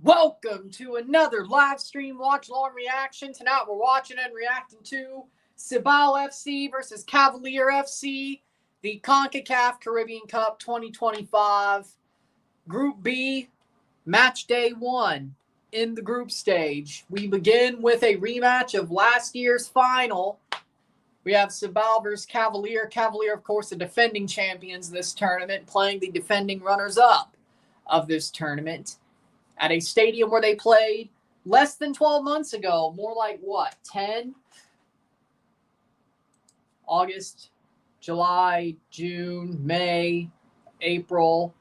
Welcome to another live stream watch-along reaction. Tonight we're watching and reacting to Cibao FC versus Cavalier FC, the CONCACAF Caribbean Cup 2025, Group B, Match Day 1 in the group stage. We begin with a rematch of last year's final. We have Cibao versus Cavalier. Cavalier, of course, the defending champions of this tournament, playing the defending runners-up of this tournament at a stadium where they played less than 12 months ago. More like, what, 10? August, July, June, May, April,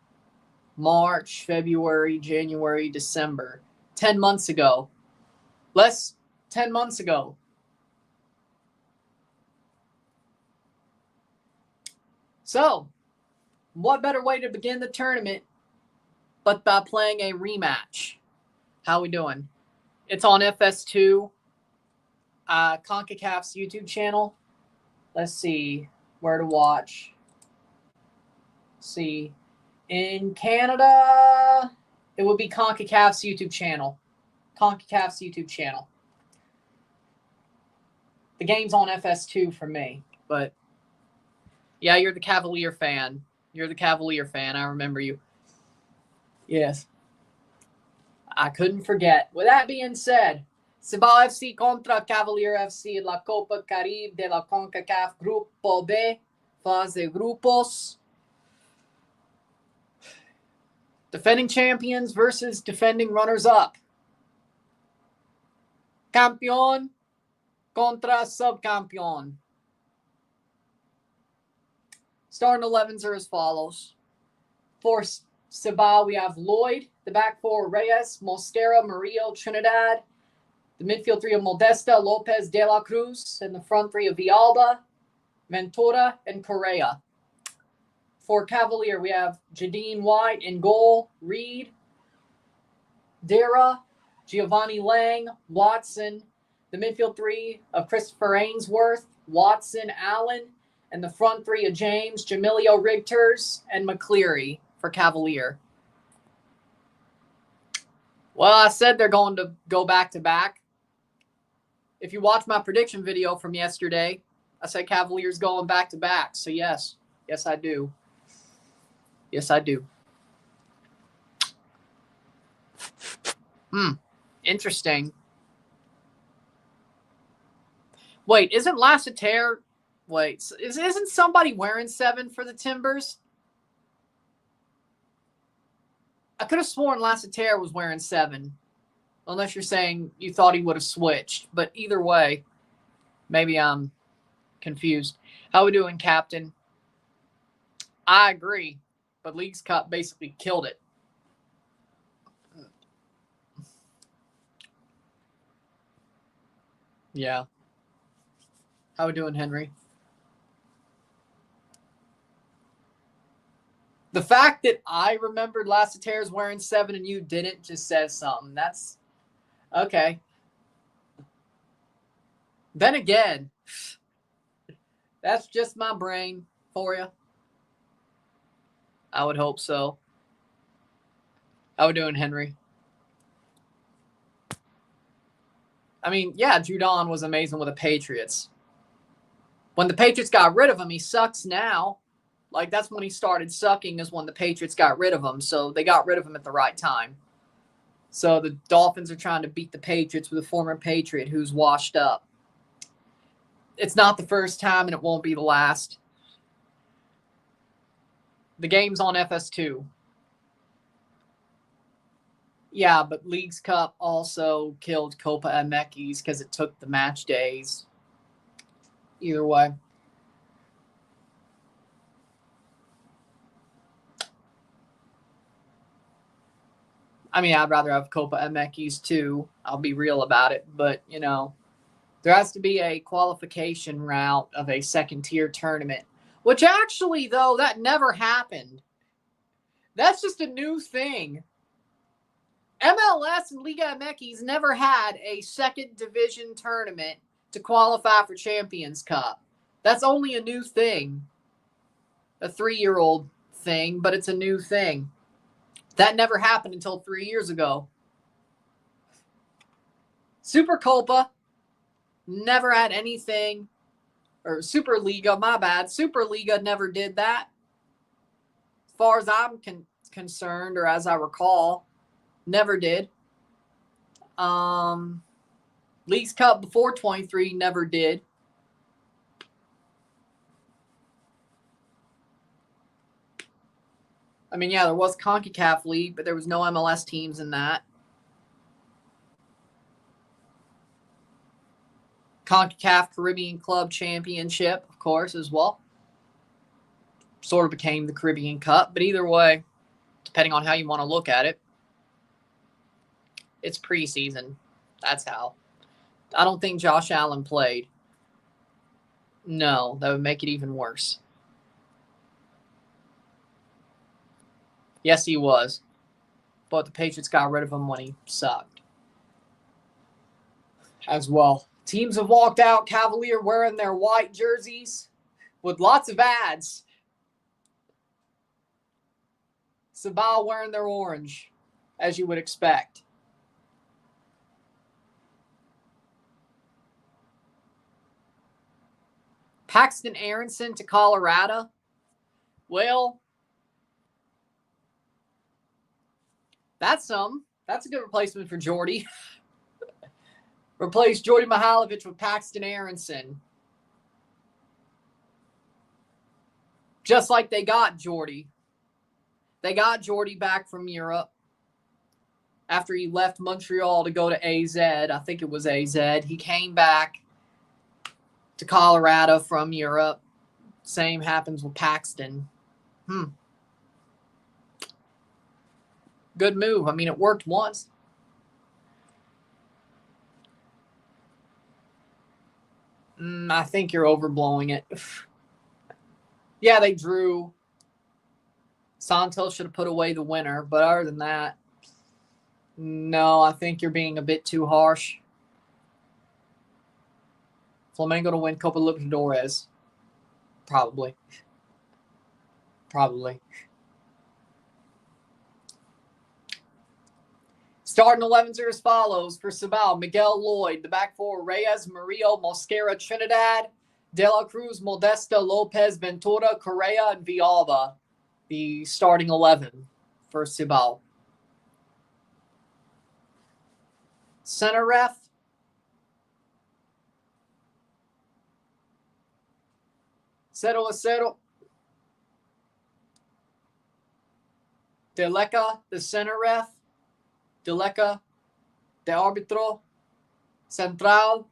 March, February, January, December. 10 months ago. 10 months ago. So, what better way to begin the tournament but by playing a rematch? How we doing? It's on FS2, CONCACAF's YouTube channel. Let's see where to watch. Let's see. In Canada, it would be CONCACAF's YouTube channel. CONCACAF's YouTube channel. The game's on FS2 for me, but yeah, you're the Cavalier fan. You're the Cavalier fan. I remember you. Yes. I couldn't forget. With that being said, Cibao FC contra Cavalier FC, la Copa Caribe de la CONCACAF Grupo B, fase grupos. Defending champions versus defending runners-up. Campeón contra subcampeón. Starting 11s are as follows. For Cibao, we have Lloyd. The back four, Reyes, Mosquera, Murillo, Trinidad. The midfield three of Modesta, Lopez, De La Cruz. And the front three of Villalba, Ventura, and Correa. For Cavalier, we have Jadine White in goal, Reed, Dara, Giovanni Lang, Watson. The midfield three of Christopher Ainsworth, Watson, Allen. And the front three of James, Jamilio Rigters, and McCleary for Cavalier. Well, I said they're going to go back-to-back. If you watch my prediction video from yesterday, I said Cavaliers going back-to-back. So, yes. Yes, I do. Yes, I do. Interesting. Wait, isn't Lassiter... Wait, isn't somebody wearing 7 for the Timbers? I could have sworn Lassiter was wearing 7. Unless you're saying you thought he would have switched. But either way, maybe I'm confused. How we doing, Captain? I agree. But Leagues Cup basically killed it. Yeah. How we doing, Henry? The fact that I remembered Lassiter's wearing 7 and you didn't just says something. That's okay. Then again, that's just my brain for you. I would hope so. How we doing, Henry? I mean, yeah, Judon was amazing with the Patriots. When the Patriots got rid of him, he sucks now. Like, that's when he started sucking, is when the Patriots got rid of him. So they got rid of him at the right time. So the Dolphins are trying to beat the Patriots with a former Patriot who's washed up. It's not the first time, and it won't be the last. The game's on FS2. Yeah, but Leagues Cup also killed Copa MX because it took the match days. Either way. I mean, I'd rather have Copa MX too. I'll be real about it. But, you know, there has to be a qualification route of a second-tier tournament. Which actually, though, that never happened. That's just a new thing. MLS and Liga MX never had a second division tournament to qualify for Champions Cup. That's only a new thing. A 3-year-old thing, but it's a new thing. That never happened until 3 years ago. Supercopa never had anything, or Superliga, my bad. Superliga never did that. As far as I'm concerned, or as I recall, never did. Leagues Cup before 23 never did. I mean, yeah, there was CONCACAF League, but there was no MLS teams in that. CONCACAF Caribbean Club Championship, of course, as well. Sort of became the Caribbean Cup, but either way, depending on how you want to look at it, it's preseason. That's how. I don't think Josh Allen played. No, that would make it even worse. Yes, he was. But the Patriots got rid of him when he sucked. As well. Teams have walked out, Cavalier wearing their white jerseys with lots of ads. Cibao wearing their orange, as you would expect. Paxton Aronson to Colorado. Well, that's a good replacement for Jordy. Replace Jordy Mihailovic with Paxton Aronson. Just like they got Jordy. They got Jordy back from Europe after he left Montreal to go to AZ. I think it was AZ. He came back to Colorado from Europe. Same happens with Paxton. Good move. I mean, it worked once. I think you're overblowing it. Yeah, they drew. Santos should have put away the winner, but other than that, no, I think you're being a bit too harsh. Flamengo to win Copa Libertadores. Probably. Starting 11s are as follows for Cibao: Miguel Lloyd, the back four, Reyes, Murillo, Mosquera, Trinidad, De La Cruz, Modesta, Lopez, Ventura, Correa, and Villalba. The starting 11 for Cibao. Center ref. Cero a cero. Deleca, the center ref. Deleca, the árbitro. Central.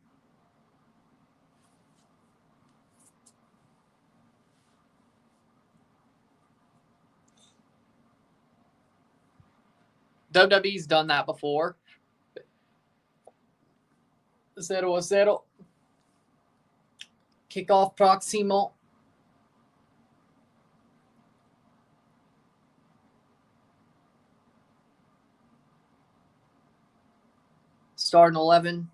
WWE's done that before. 0 a 0. Kickoff Proximo. Starting 11.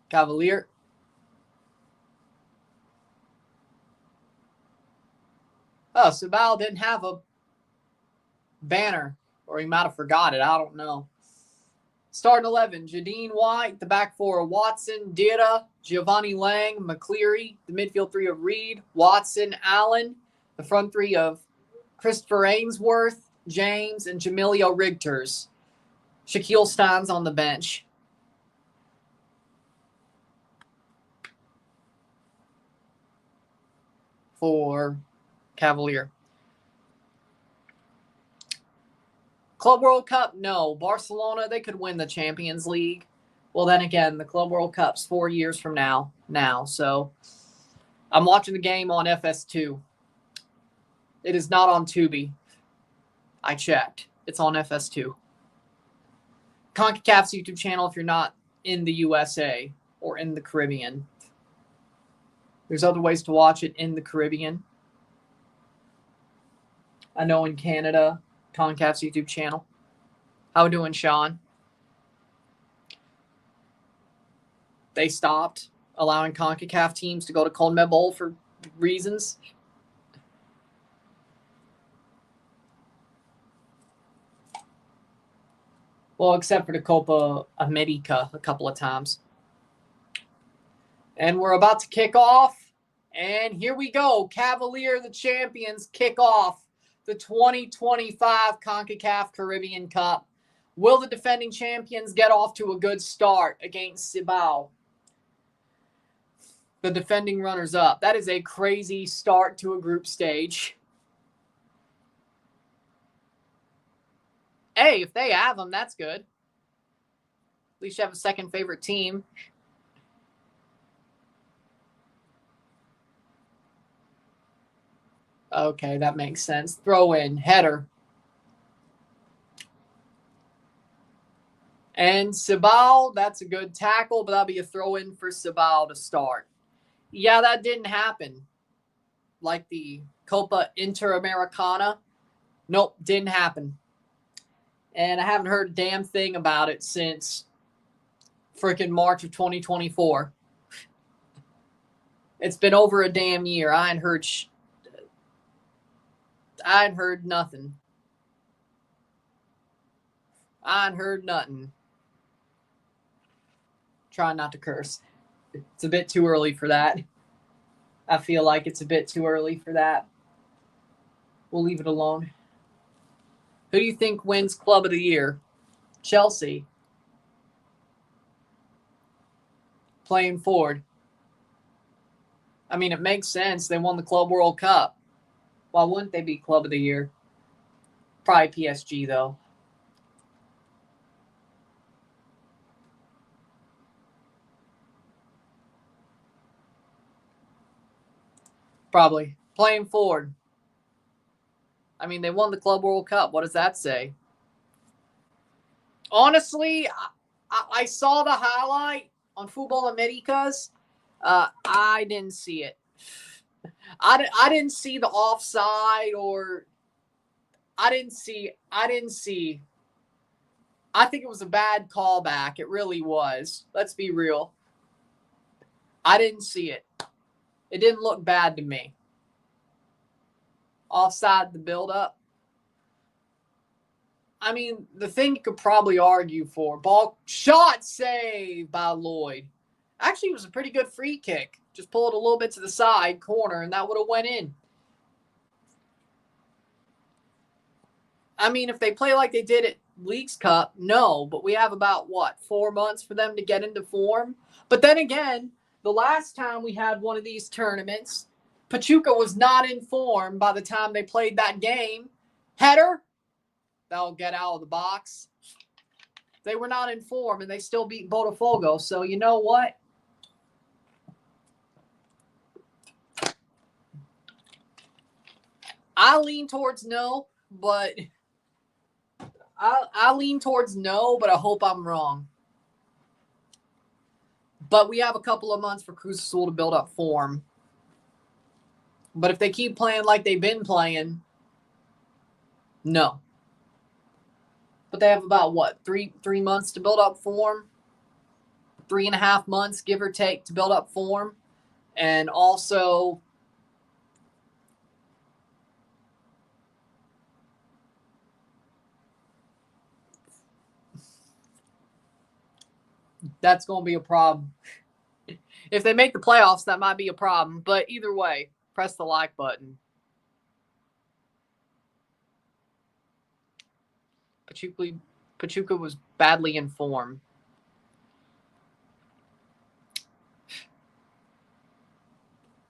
Cavalier. Oh, Cibao didn't have a banner, or he might have forgot it. I don't know. Starting 11, Jadine White. The back four, Watson, Dira, Giovanni Lang, McCleary. The midfield three of Reed, Watson, Allen. The front three of Christopher Ainsworth, James, and Jamilio Rigters. Shaquille Stein's on the bench. For Cavalier. Club World Cup, no. Barcelona, they could win the Champions League. Well, then again, the Club World Cup's 4 years from now. So I'm watching the game on FS2. It is not on Tubi. I checked. It's on FS2. CONCACAF's YouTube channel if you're not in the USA or in the Caribbean. There's other ways to watch it in the Caribbean. I know in Canada, CONCACAF's YouTube channel. How we doing, Sean? They stopped allowing CONCACAF teams to go to CONMEBOL for reasons. Well, except for the Copa America a couple of times. And we're about to kick off. And here we go. Cavalier, the champions, kick off the 2025 CONCACAF Caribbean Cup. Will the defending champions get off to a good start against Cibao, the defending runners-up? That is a crazy start to a group stage. Hey, if they have them, that's good. At least you have a second favorite team. Okay, that makes sense. Throw in, header. And Cibao, that's a good tackle, but that'll be a throw in for Cibao to start. Yeah, that didn't happen. Like the Copa Interamericana. Nope, didn't happen. And I haven't heard a damn thing about it since freaking March of 2024. It's been over a damn year. I ain't heard nothing. I ain't heard nothing. Trying not to curse. It's a bit too early for that. I feel like it's a bit too early for that. We'll leave it alone. Who do you think wins Club of the Year? Chelsea. Playing forward. I mean, it makes sense. They won the Club World Cup. Why wouldn't they be Club of the Year? Probably PSG, though. Probably. Playing forward. I mean, they won the Club World Cup. What does that say? Honestly, I saw the highlight on Football Americas. I didn't see it. I didn't see the offside, or I didn't see. I think it was a bad callback. It really was. Let's be real. I didn't see it. It didn't look bad to me. Offside the build-up. I mean, the thing you could probably argue for, ball shot save by Lloyd. Actually, it was a pretty good free kick. Just pull it a little bit to the side corner, and that would have went in. I mean, if they play like they did at Leagues Cup, no. But we have about, 4 months for them to get into form? But then again, the last time we had one of these tournaments, Pachuca was not in form by the time they played that game. Header, that'll get out of the box. They were not in form, and they still beat Botafogo. So you know what? I lean towards no, but I lean towards no, but I hope I'm wrong. But we have a couple of months for Cruz Azul to build up form. But if they keep playing like they've been playing, no. But they have about, three months to build up form? 3.5 months, give or take, to build up form. And also, that's going to be a problem. If they make the playoffs, that might be a problem. But either way, press the like button. Pachuca was badly in form.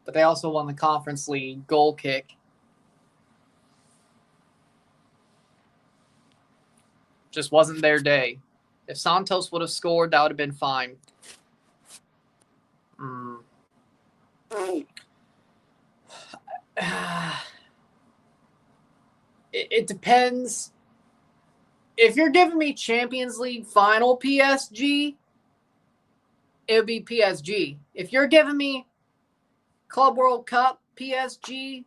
But they also won the Conference League goal kick. Just wasn't their day. If Santos would have scored, that would have been fine. It depends. If you're giving me Champions League final PSG, it would be PSG. If you're giving me Club World Cup PSG,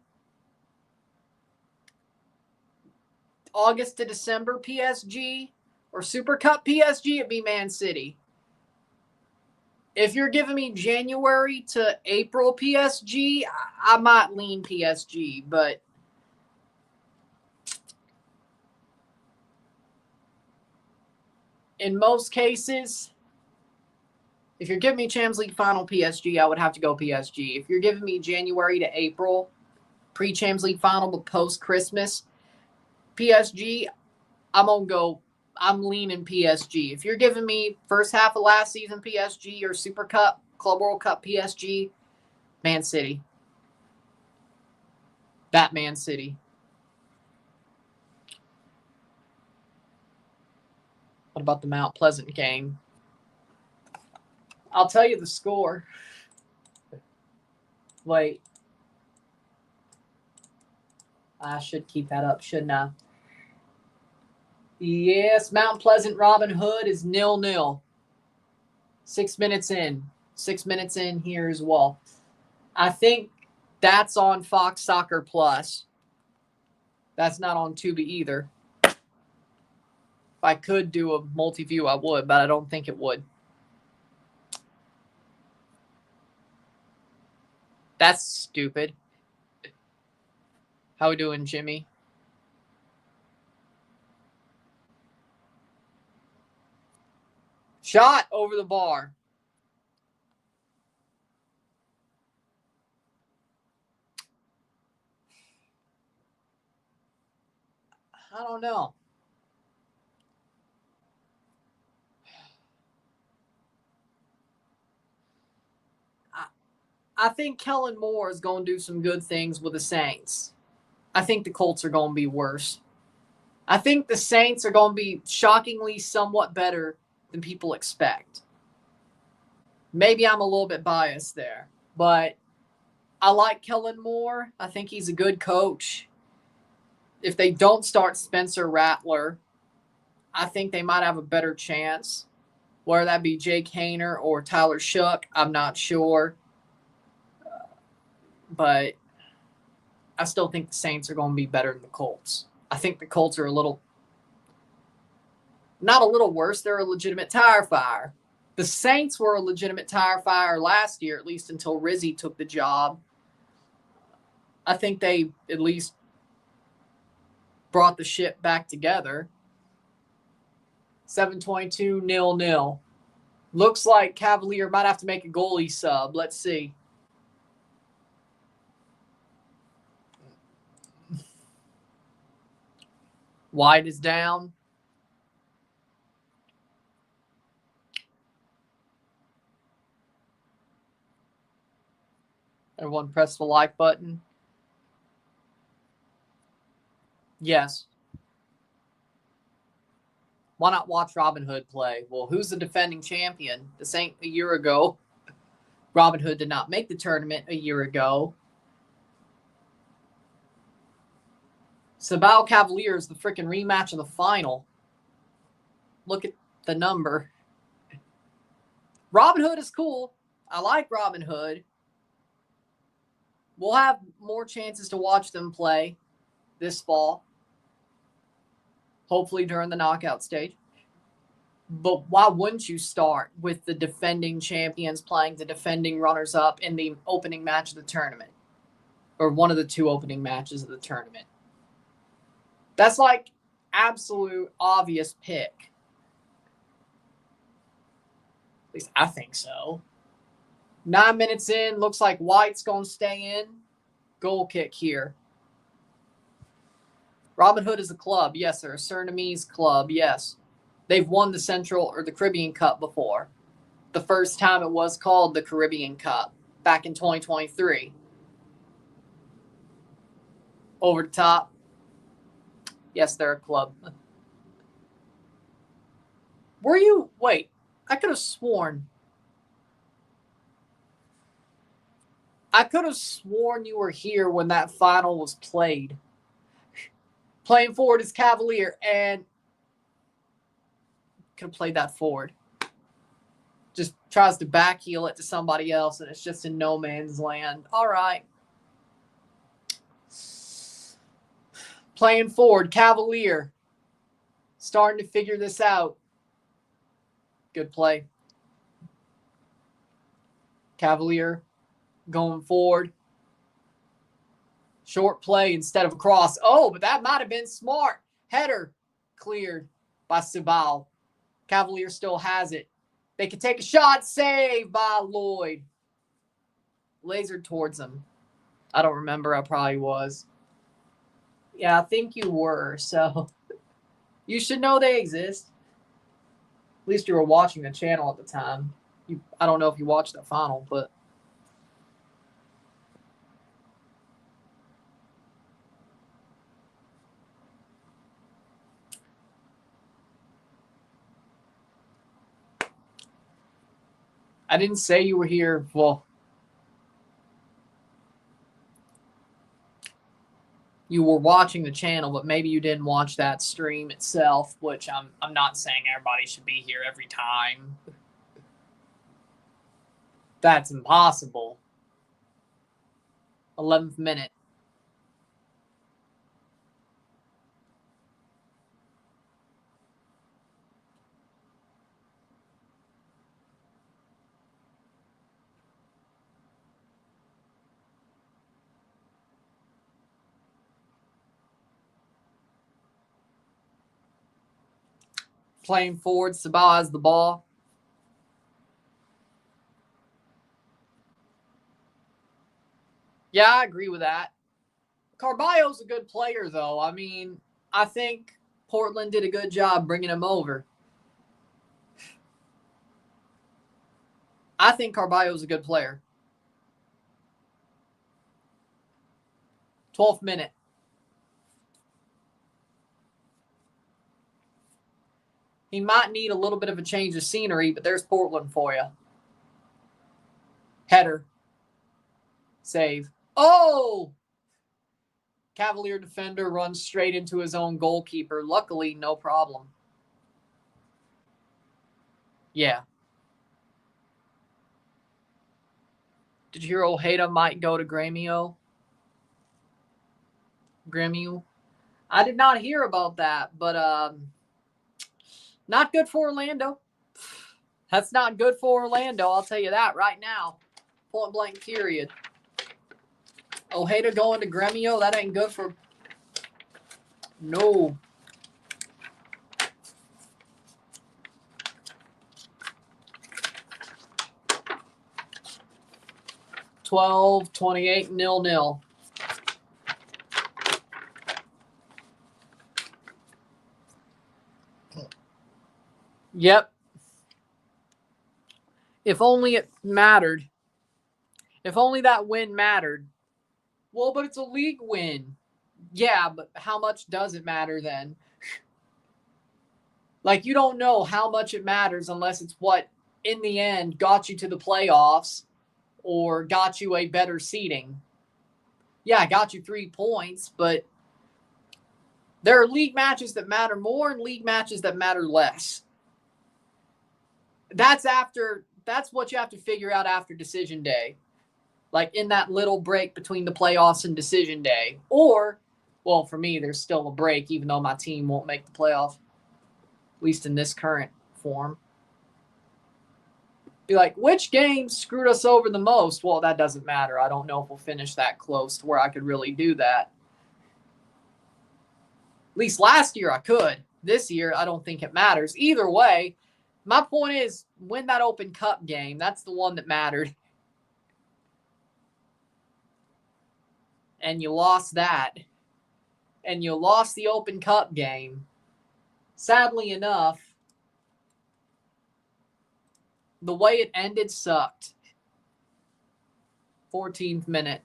August to December PSG, or Super Cup PSG, it'd be Man City. If you're giving me January to April PSG, I might lean PSG, but in most cases, if you're giving me Champions League final PSG, I would have to go PSG. If you're giving me January to April, pre-Champions League final but post-Christmas, PSG, I'm leaning PSG. If you're giving me first half of last season PSG or Super Cup, Club World Cup PSG, Man City. That Man City. What about the Mount Pleasant game? I'll tell you the score. Wait. I should keep that up, shouldn't I? Yes, Mount Pleasant Robin Hood is 0-0. 6 minutes in. 6 minutes in here as well. I think that's on Fox Soccer Plus. That's not on Tubi either. If I could do a multi-view, I would, but I don't think it would. That's stupid. How we doing, Jimmy? Shot over the bar. I don't know. I think Kellen Moore is going to do some good things with the Saints. I think the Colts are going to be worse. I think the Saints are going to be shockingly somewhat better than people expect. Maybe I'm a little bit biased there, but I like Kellen Moore. I think he's a good coach. If they don't start Spencer Rattler, I think they might have a better chance. Whether that be Jake Hayner or Tyler Shook, I'm not sure. But I still think the Saints are going to be better than the Colts. I think the Colts are not a little worse. They're a legitimate tire fire. The Saints were a legitimate tire fire last year, at least until Rizzi took the job. I think they at least brought the ship back together. 7:22, 0-0. Looks like Cavalier might have to make a goalie sub. Let's see. White is down. Everyone press the like button. Yes. Why not watch Robin Hood play? Well, who's the defending champion? This ain't a year ago. Robin Hood did not make the tournament a year ago. Cibao Cavalier is the freaking rematch of the final. Look at the number. Robin Hood is cool. I like Robin Hood. We'll have more chances to watch them play this fall. Hopefully during the knockout stage. But why wouldn't you start with the defending champions playing the defending runners-up in the opening match of the tournament? Or one of the two opening matches of the tournament. That's like absolute obvious pick. At least I think so. 9 minutes in, looks like White's going to stay in. Goal kick here. Robin Hood is a club. Yes, they're a Surinamese club. Yes. They've won the Central or the Caribbean Cup before. The first time it was called the Caribbean Cup back in 2023. Over the top. Yes, they're a club. Wait, I could have sworn you were here when that final was played. Playing forward is Cavalier, and could have played that forward. Just tries to backheel it to somebody else, and it's just in no man's land. All right. Playing forward, Cavalier. Starting to figure this out. Good play. Cavalier going forward. Short play instead of a cross. Oh, but that might have been smart. Header cleared by Cibao. Cavalier still has it. They could take a shot. Save by Lloyd. Lasered towards him. I don't remember. I probably was. Yeah, I think you were. So you should know they exist. At least you were watching the channel at the time. I don't know if you watched the final, but. I didn't say you were here. Well, you were watching the channel, but maybe you didn't watch that stream itself, which I'm not saying everybody should be here every time. That's impossible. 11th minute. Playing forward, Cibao has the ball. Yeah, I agree with that. Carballo's a good player, though. I mean, I think Portland did a good job bringing him over. I think Carballo's a good player. 12th minute. He might need a little bit of a change of scenery, but there's Portland for you. Header. Save. Oh! Cavalier defender runs straight into his own goalkeeper. Luckily, no problem. Yeah. Did you hear Ojeda might go to Grêmio? I did not hear about that, but not good for Orlando. That's not good for Orlando, I'll tell you that right now. Point blank period. Ojeda going to Grêmio, that ain't good for... No. $12, 28, 0-0. Yep. If only it mattered. If only that win mattered. Well, but it's a league win. Yeah, but how much does it matter then? Like, you don't know how much it matters unless it's what, in the end, got you to the playoffs or got you a better seeding. Yeah, I got you 3 points, but there are league matches that matter more and league matches that matter less. That's what you have to figure out after decision day. Like in that little break between the playoffs and decision day. Or, well, for me, there's still a break, even though my team won't make the playoff, at least in this current form. Be like, which game screwed us over the most? Well, that doesn't matter. I don't know if we'll finish that close to where I could really do that. At least last year I could. This year, I don't think it matters. Either way, my point is, win that Open Cup game. That's the one that mattered. And you lost that. And you lost the Open Cup game. Sadly enough, the way it ended sucked. 14th minute.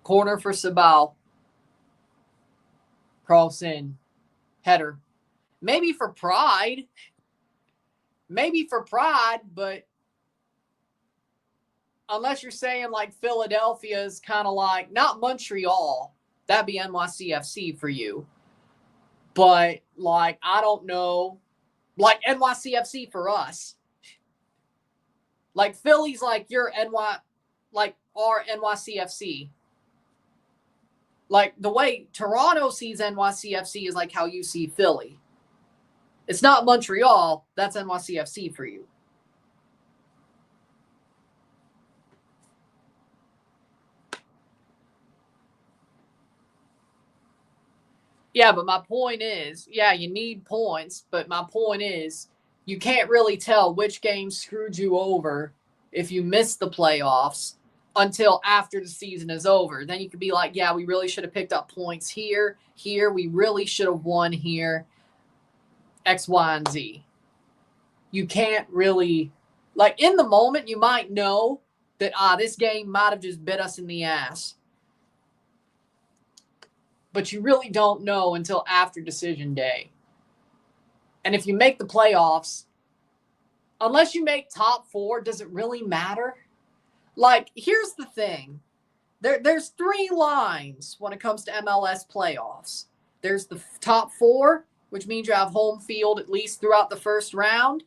Corner for Cibao. Cross in. Header. Maybe for pride. But unless you're saying like Philadelphia is kind of like, not Montreal. That'd be NYCFC for you. But like, I don't know. Like NYCFC for us. Like Philly's like our NYCFC. Like the way Toronto sees NYCFC is like how you see Philly. It's not Montreal. That's NYCFC for you. Yeah, but my point is, yeah, you need points, but my point is you can't really tell which game screwed you over if you miss the playoffs until after the season is over. Then you could be like, yeah, we really should have picked up points here, we really should have won here, X, Y, and Z. You can't really, like, in the moment, you might know that, this game might have just bit us in the ass. But you really don't know until after decision day. And if you make the playoffs, unless you make top 4, does it really matter? Like, here's the thing. There's 3 lines when it comes to MLS playoffs. There's the top 4, which means you have home field at least throughout the first round.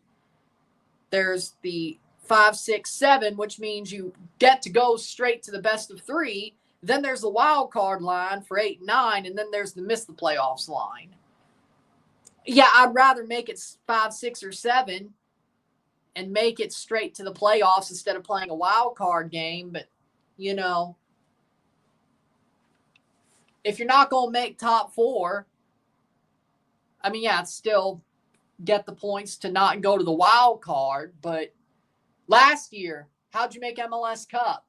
There's the 5, 6, 7, which means you get to go straight to the best of 3. Then there's the wild card line for 8 and 9, and then there's the miss the playoffs line. Yeah, I'd rather make it 5, 6, or 7 and make it straight to the playoffs instead of playing a wild card game. But, you know, if you're not going to make top 4, I mean, yeah, it's still get the points to not go to the wild card. But last year, how'd you make MLS Cup?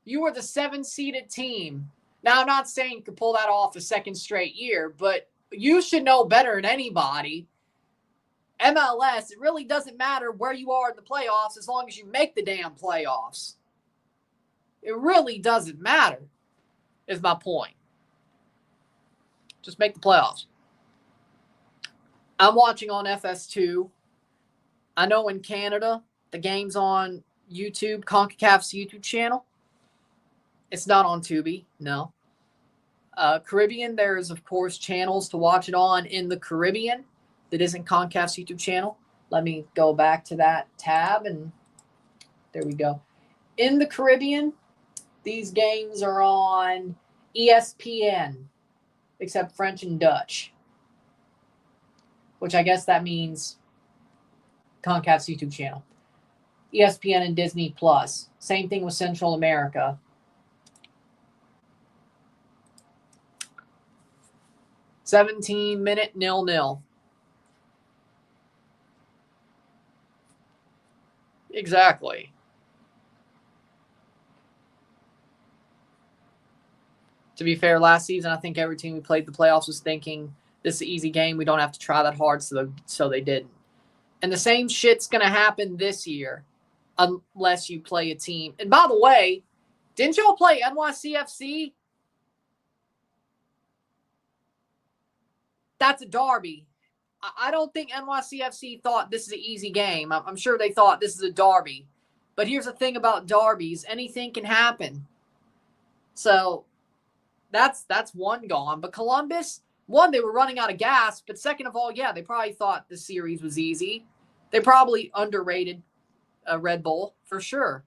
You were the 7-seeded team. Now, I'm not saying you could pull that off a second straight year, but you should know better than anybody. MLS, it really doesn't matter where you are in the playoffs as long as you make the damn playoffs. It really doesn't matter, is my point. Just make the playoffs. I'm watching on FS2. I know in Canada, the game's on YouTube, CONCACAF's YouTube channel. It's not on Tubi, no. Caribbean, there's, of course, channels to watch it on in the Caribbean that isn't CONCACAF's YouTube channel. Let me go back to that tab, and there we go. In the Caribbean, these games are on ESPN, except French and Dutch, which I guess that means CONCACAF's YouTube channel. ESPN and Disney+. Same thing with Central America. 17-minute 0-0. Exactly. To be fair, last season, I think every team we played the playoffs was thinking, this is an easy game. We don't have to try that hard, so they didn't. And the same shit's going to happen this year unless you play a team. And by the way, didn't y'all play NYCFC? That's a derby. I don't think NYCFC thought this is an easy game. I'm sure they thought this is a derby. But here's the thing about derbies. Anything can happen. So that's one gone. But Columbus, one, they were running out of gas. But second of all, yeah, they probably thought the series was easy. They probably underrated Red Bull for sure.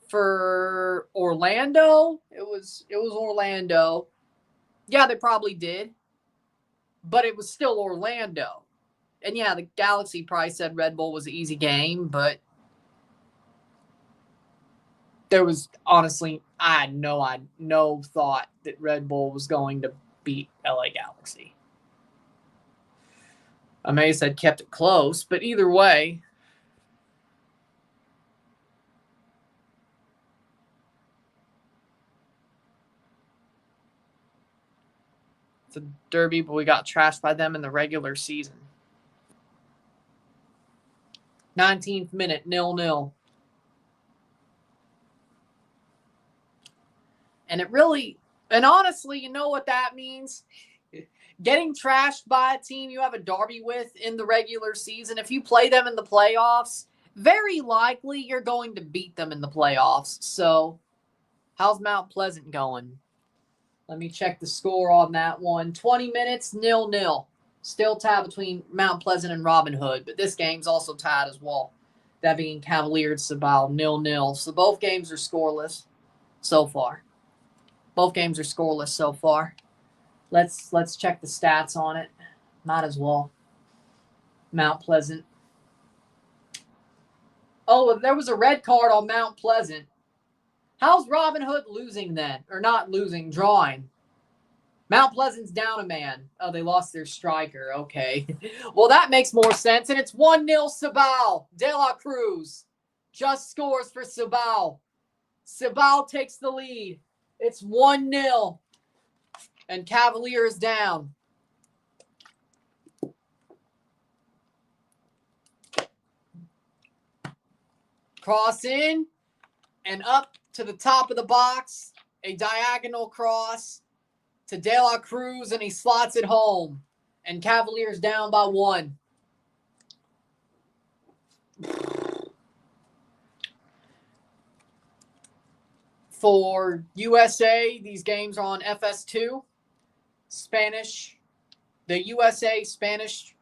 For Orlando, it was Orlando. Yeah, they probably did. But it was still Orlando. And yeah, the Galaxy probably said Red Bull was an easy game, but there was honestly, I had no thought that Red Bull was going to beat LA Galaxy. I may have said kept it close, but either way, it's a derby, but we got trashed by them in the regular season. 19th minute, 0-0. And it really, and honestly, you know what that means? Getting trashed by a team you have a derby with in the regular season, if you play them in the playoffs, very likely you're going to beat them in the playoffs. So, how's Mount Pleasant going? Let me check the score on that one. 20 minutes, 0-0. Still tied between Mount Pleasant and Robin Hood, but this game's also tied as well. That being Cavalier and Cibao, 0-0. So both games are scoreless so far. Both games are scoreless so far. Let's check the stats on it. Might as well. Mount Pleasant. Oh, there was a red card on Mount Pleasant. How's Robin Hood losing then? Or not losing, drawing? Mount Pleasant's down a man. Oh, they lost their striker. Okay. Well, that makes more sense. And it's 1-0 Cibao. De La Cruz just scores for Cibao. Cibao takes the lead. It's 1-0. And Cavalier is down. Cross in and up to the top of the box. A diagonal cross to De La Cruz, and he slots it home. And Cavaliers down by 1. For USA, these games are on FS2. Spanish. The USA Spanish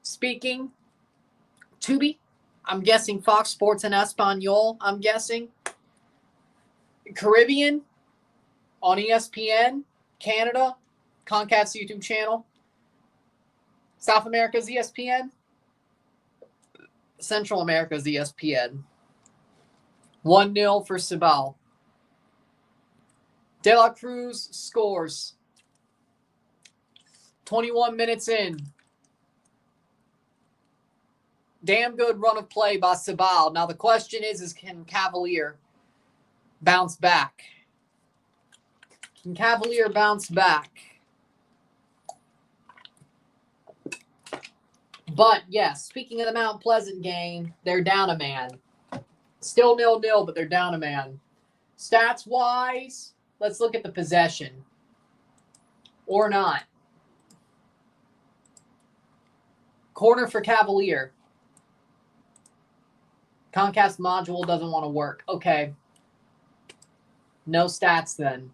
speaking. Tubi. I'm guessing Fox Sports and Espanol. I'm guessing. Caribbean on ESPN. Canada, CONCACAF's YouTube channel. South America's ESPN. Central America's ESPN. 1-0 for Cibao. De La Cruz scores. 21 minutes in. Damn good run of play by Cibao. Now the question is can Cavalier bounce back? Can Cavalier bounce back? But, yes, speaking of the Mount Pleasant game, they're down a man. Still 0-0, but they're down a man. Stats-wise, let's look at the possession. Or not. Corner for Cavalier. CONCACAF's module doesn't want to work. Okay. No stats then.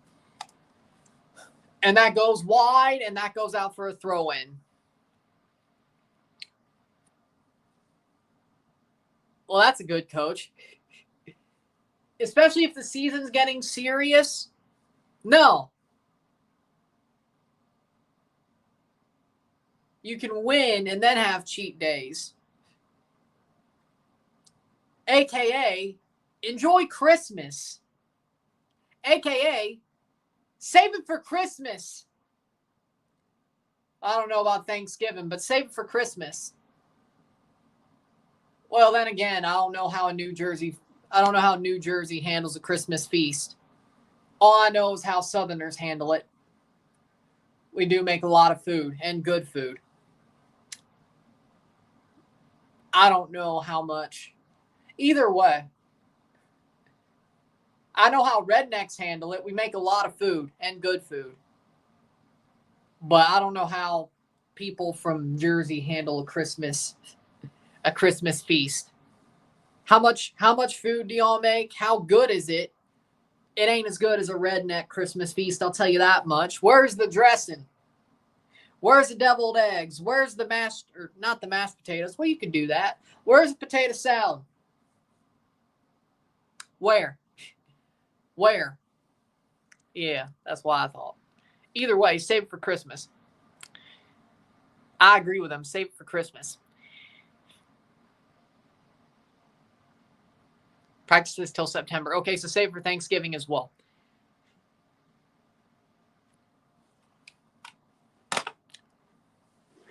And that goes wide, and that goes out for a throw-in. Well, that's a good coach. Especially if the season's getting serious. No. You can win and then have cheat days. AKA, enjoy Christmas. AKA, save it for Christmas. I don't know about Thanksgiving, but save it for Christmas. Well, then again, I don't know how New Jersey handles a Christmas feast. All I know is how Southerners handle it. We do make a lot of food and good food. I don't know how much. Either way, I know how rednecks handle it. We make a lot of food and good food. But I don't know how people from Jersey handle a Christmas feast. How much food do y'all make? How good is it? It ain't as good as a redneck Christmas feast, I'll tell you that much. Where's the dressing? Where's the deviled eggs? Where's the not the mashed potatoes? Well, you can do that. Where's the potato salad? Where? Yeah, that's what I thought. Either way, save it for Christmas. I agree with them. Save it for Christmas. Practice this till September. Okay, so save it for Thanksgiving as well.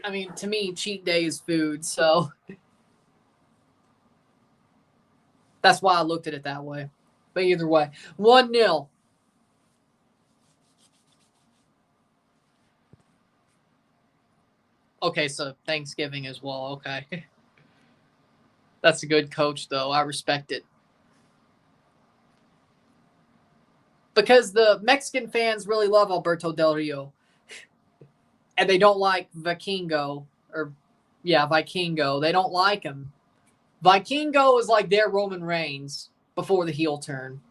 I mean, to me, cheat day is food, so that's why I looked at it that way. But either way, 1-0. Okay, so Thanksgiving as well. Okay. That's a good coach, though. I respect it. Because the Mexican fans really love Alberto Del Rio. And they don't like Vikingo. Vikingo. They don't like him. Vikingo is like their Roman Reigns before the heel turn.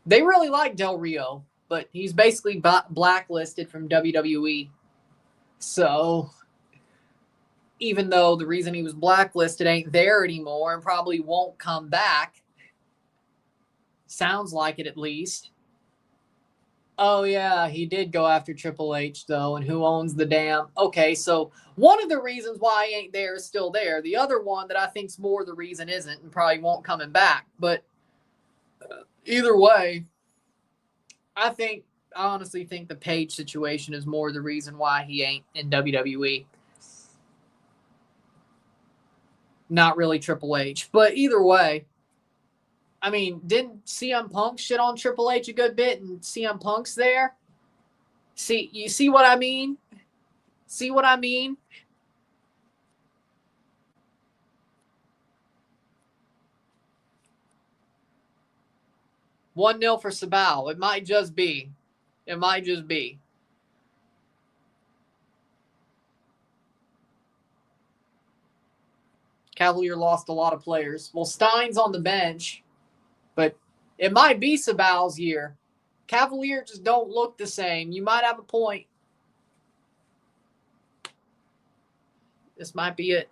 They really like Del Rio, but he's basically blacklisted from WWE. So, even though the reason he was blacklisted ain't there anymore and probably won't come back, sounds like it at least. Oh, yeah, he did go after Triple H, though, and who owns the damn... Okay, so one of the reasons why he ain't there is still there. The other one that I think's more the reason isn't and probably won't coming back. But either way, I think honestly think the Page situation is more the reason why he ain't in WWE. Not really Triple H. But either way, I mean, didn't CM Punk shit on Triple H a good bit and CM Punk's there? You see what I mean? See what I mean? One 0 for Cibao. It might just be. It might just be. Cavalier lost a lot of players. Well, Stein's on the bench, but it might be Cibao's year. Cavalier just don't look the same. You might have a point. This might be it.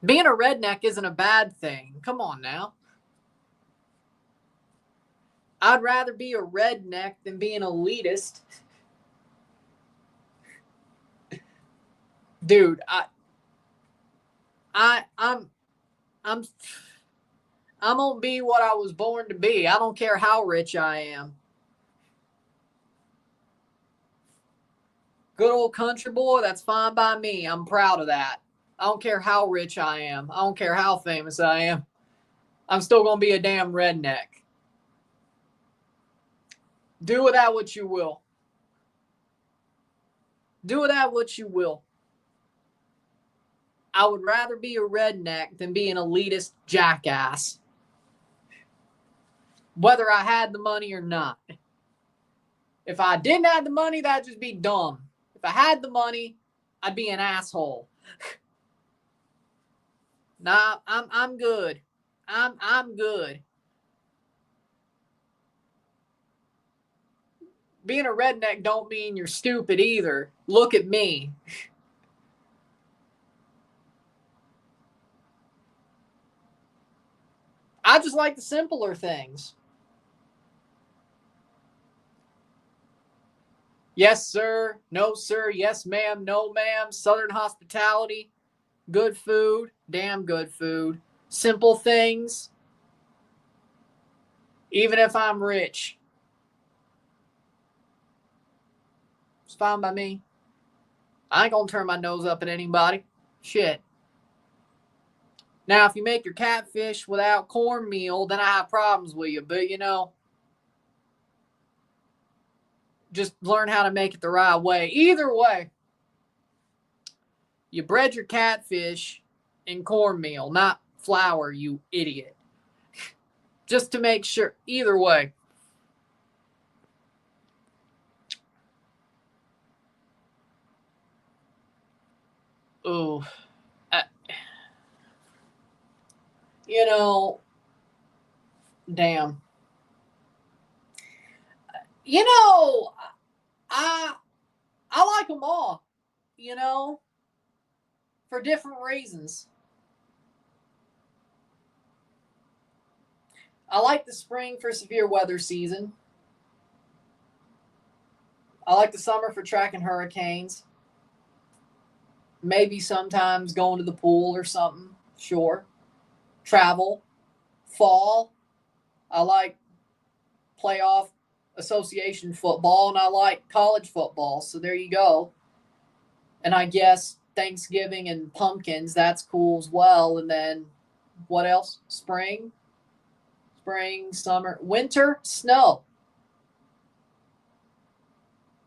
Being a redneck isn't a bad thing. Come on now. I'd rather be a redneck than be an elitist. Dude, I'm gonna be what I was born to be. I don't care how rich I am. Good old country boy, that's fine by me. I'm proud of that. I don't care how rich I am. I don't care how famous I am. I'm still gonna be a damn redneck. Do with that what you will. Do with that what you will. I would rather be a redneck than be an elitist jackass. Whether I had the money or not. If I didn't have the money, that'd just be dumb. If I had the money, I'd be an asshole. Nah, I'm good. I'm good. Being a redneck don't mean you're stupid either. Look at me. I just like the simpler things. Yes, sir. No, sir. Yes, ma'am. No, ma'am. Southern hospitality. Good food. Damn good food. Simple things. Even if I'm rich. It's fine by me. I ain't gonna turn my nose up at anybody. Shit. Now, if you make your catfish without cornmeal, then I have problems with you. But, just learn how to make it the right way. Either way, you bread your catfish in cornmeal, not flour, you idiot. Just to make sure. Either way. Ooh. Damn. I like them all, for different reasons. I like the spring for severe weather season. I like the summer for tracking hurricanes. Maybe sometimes going to the pool or something. Sure. Travel. Fall. I like playoff association football, and I like college football. So there you go. And I guess Thanksgiving and pumpkins, that's cool as well. And then what else? Spring, summer, winter, snow.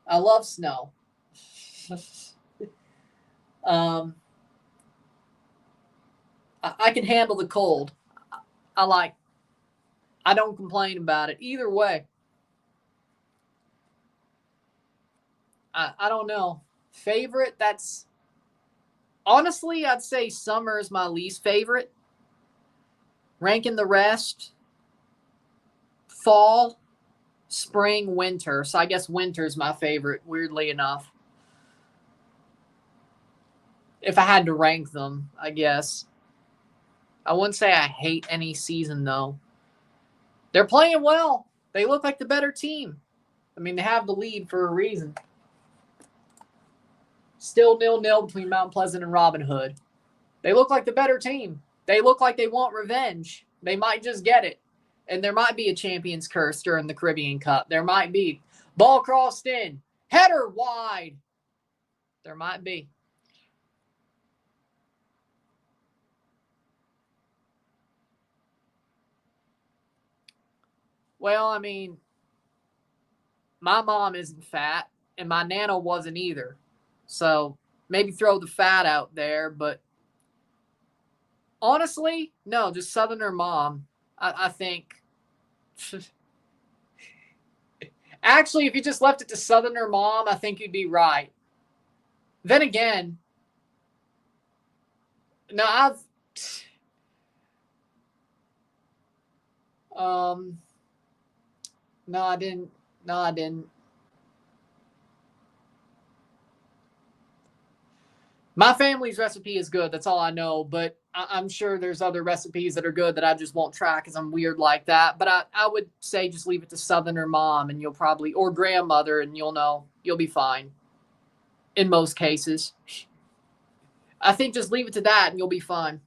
I love snow. I can handle the cold. I don't complain about it. Either way. I don't know. Favorite, that's honestly, I'd say summer is my least favorite. Ranking the rest, fall, spring, winter. So I guess winter's my favorite, weirdly enough. If I had to rank them, I guess. I wouldn't say I hate any season, though. They're playing well. They look like the better team. I mean, they have the lead for a reason. Still 0-0 between Mount Pleasant and Robin Hood. They look like the better team. They look like they want revenge. They might just get it. And there might be a champion's curse during the Caribbean Cup. There might be. Ball crossed in. Header wide. There might be. Well, I mean, my mom isn't fat, and my nana wasn't either. So maybe throw the fat out there, but honestly, no, just Southerner mom. I think. Actually, if you just left it to Southerner mom, I think you'd be right. Then again, no, no, I didn't. No, I didn't. My family's recipe is good. That's all I know. But I'm sure there's other recipes that are good that I just won't try because I'm weird like that. But I would say just leave it to Southerner mom and you'll probably, or grandmother, and you'll know. You'll be fine. In most cases. I think just leave it to that and you'll be fine.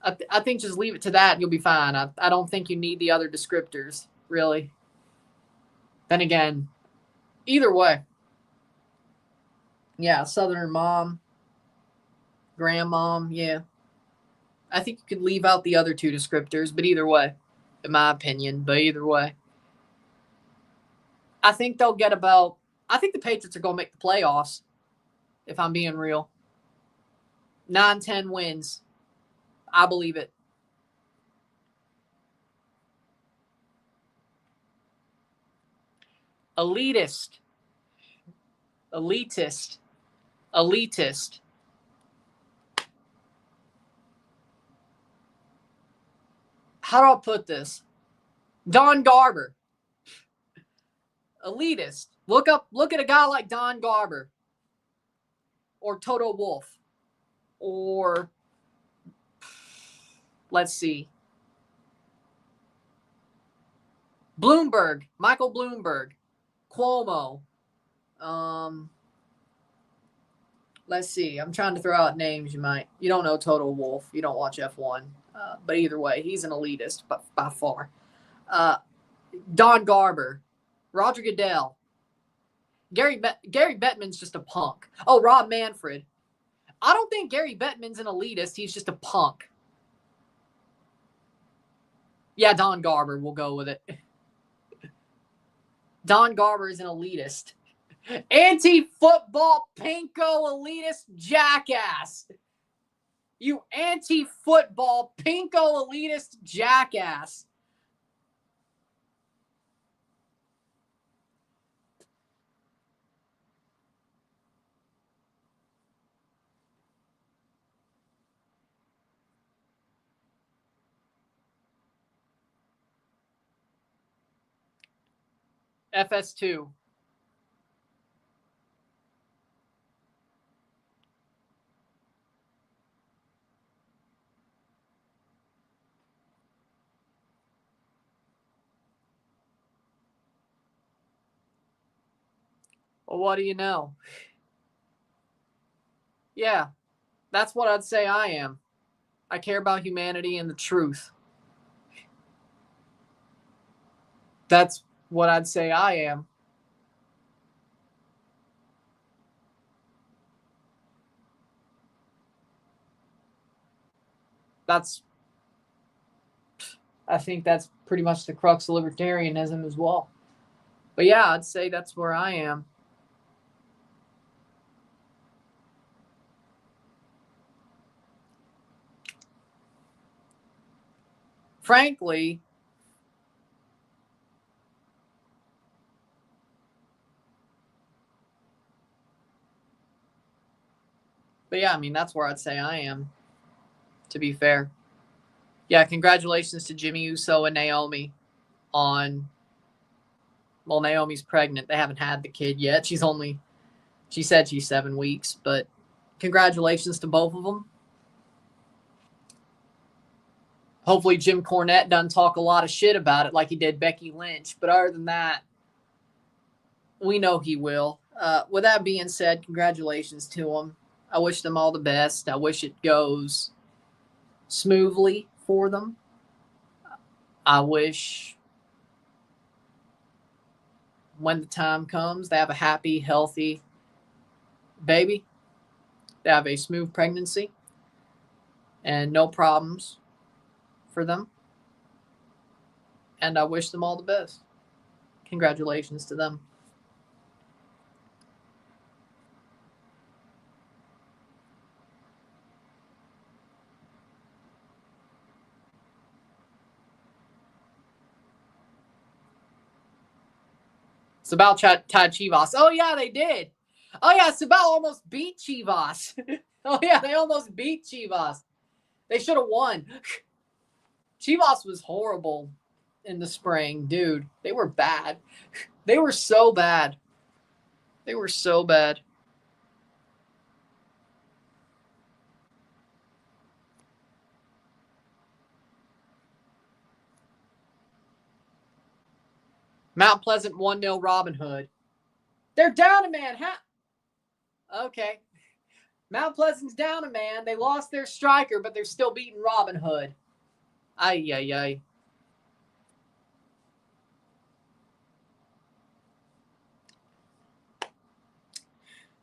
I think just leave it to that and you'll be fine. I don't think you need the other descriptors, really. Then again, either way. Yeah, Southerner mom, grandmom, yeah. I think you could leave out the other two descriptors, but either way, in my opinion, but either way. I think they'll get about, I think the Patriots are going to make the playoffs, if I'm being real. 9-10 wins. I believe it. Elitist. How do I put this? Don Garber. Elitist. Look at a guy like Don Garber. Or Toto Wolff. Or, let's see. Bloomberg. Michael Bloomberg. Cuomo. Let's see. I'm trying to throw out names you don't know Toto Wolff. You don't watch F1. But either way, he's an elitist by far. Don Garber. Roger Goodell. Gary Bettman's just a punk. Oh, Rob Manfred. I don't think Gary Bettman's an elitist. He's just a punk. Yeah, Don Garber. We'll go with it. Don Garber is an elitist. Anti-football pinko elitist jackass. You anti-football pinko elitist jackass. FS2. Well, what do you know? Yeah, that's what I'd say I am. I care about humanity and the truth. That's what I'd say I am. I think that's pretty much the crux of libertarianism as well. But yeah, I'd say that's where I am. Frankly, but yeah, I mean, that's where I'd say I am, to be fair. Yeah, congratulations to Jimmy Uso and Naomi on, well, Naomi's pregnant. They haven't had the kid yet. She said she's 7 weeks, but congratulations to both of them. Hopefully Jim Cornette doesn't talk a lot of shit about it like he did Becky Lynch. But other than that, we know he will. With that being said, congratulations to him. I wish them all the best. I wish it goes smoothly for them. I wish when the time comes, they have a happy, healthy baby. They have a smooth pregnancy and no problems for them. And I wish them all the best. Congratulations to them. Cibao tied Chivas. Oh, yeah, they did. Oh, yeah, Cibao almost beat Chivas. Oh, yeah, they almost beat Chivas. They should have won. Chivas was horrible in the spring, dude. They were bad. They were so bad. They were so bad. Mount Pleasant 1-0 Robin Hood. They're down a man. Okay. Mount Pleasant's down a man. They lost their striker, but they're still beating Robin Hood. Ay, ay, ay.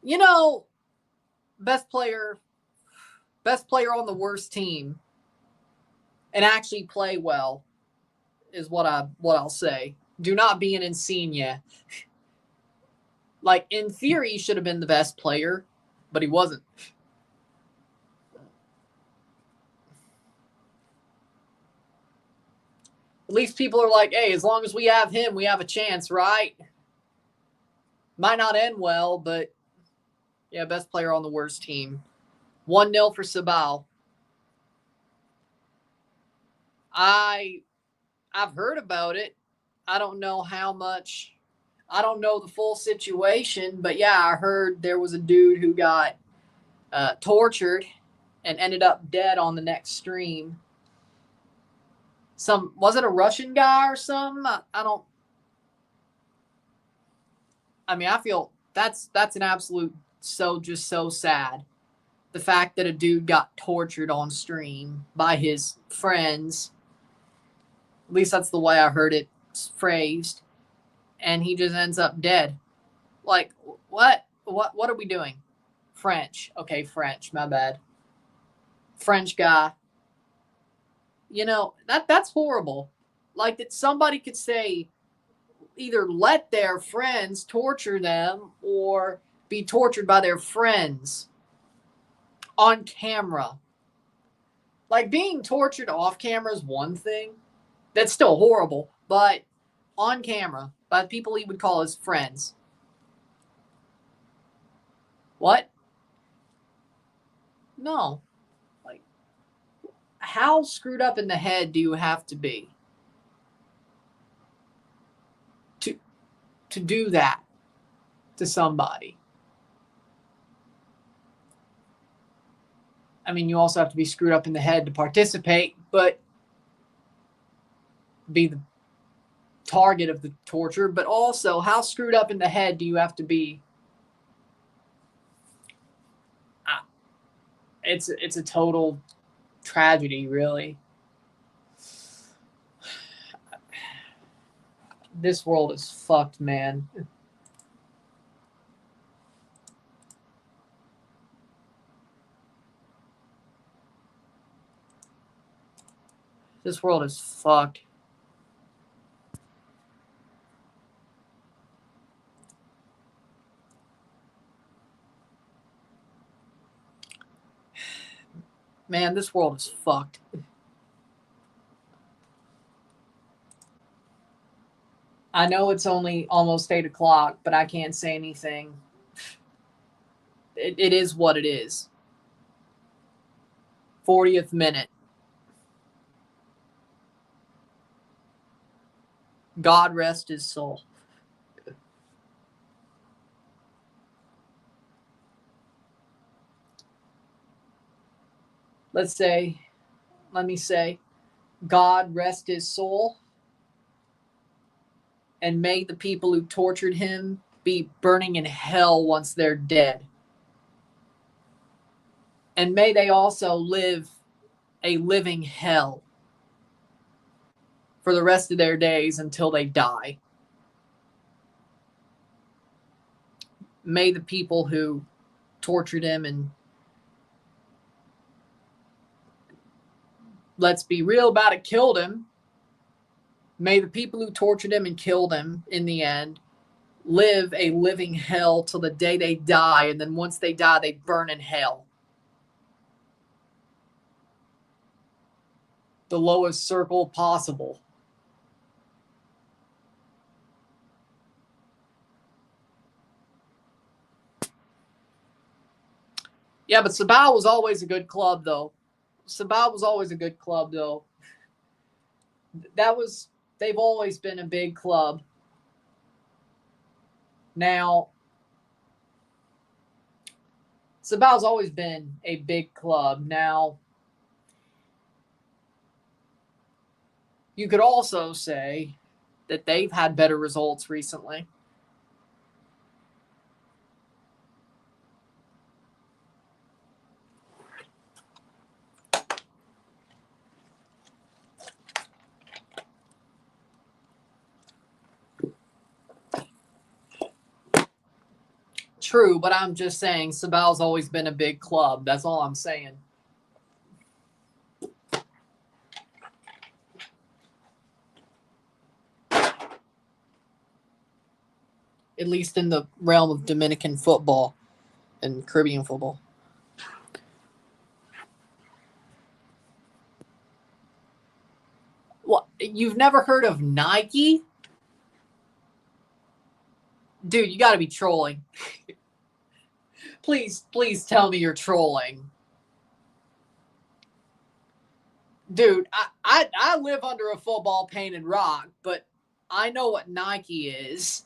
You know, best player on the worst team and actually play well is what I'll say. Do not be an Insigne. Like, in theory, he should have been the best player, but he wasn't. At least people are like, hey, as long as we have him, we have a chance, right? Might not end well, but yeah, best player on the worst team. 1-0 for Cibao. I've heard about it. I don't know how much. I don't know the full situation, but yeah, I heard there was a dude who got tortured and ended up dead on the next stream. Was it a Russian guy or something? I feel that's an absolute so sad. The fact that a dude got tortured on stream by his friends. At least that's the way I heard it phrased. And he just ends up dead. Like, what are we doing? French. Okay, French, my bad. French guy. You know, that's horrible. Like, that somebody could say either let their friends torture them or be tortured by their friends on camera. Like, being tortured off camera is one thing. That's still horrible, but on camera by the people he would call his friends. What? No. Like, how screwed up in the head do you have to be to do that to somebody? I mean, you also have to be screwed up in the head to participate, but be the target of the torture. But also, how screwed up in the head do you have to be? It's a total tragedy, really. This world is fucked, man. This world is fucked. Man, this world is fucked. I know it's only almost 8 o'clock, but I can't say anything. It is what it is. 40th minute. God rest his soul. Let me say, God rest his soul, and may the people who tortured him be burning in hell once they're dead. And may they also live a living hell for the rest of their days until they die. May the people who tortured him and, let's be real about it, killed him, may the people who tortured him and killed him in the end live a living hell till the day they die, and then once they die, they burn in hell. The lowest circle possible. Yeah, but Cibao was always a good club, though. Cibao was always a good club, though. They've always been a big club. Now, Cibao's always been a big club. Now, you could also say that they've had better results recently. True, but I'm just saying Cibao's always been a big club. That's all I'm saying. At least in the realm of Dominican football and Caribbean football. What? You've never heard of Nike? Dude, you got to be trolling. Please tell me you're trolling. Dude, I live under a football painted rock, but I know what Nike is.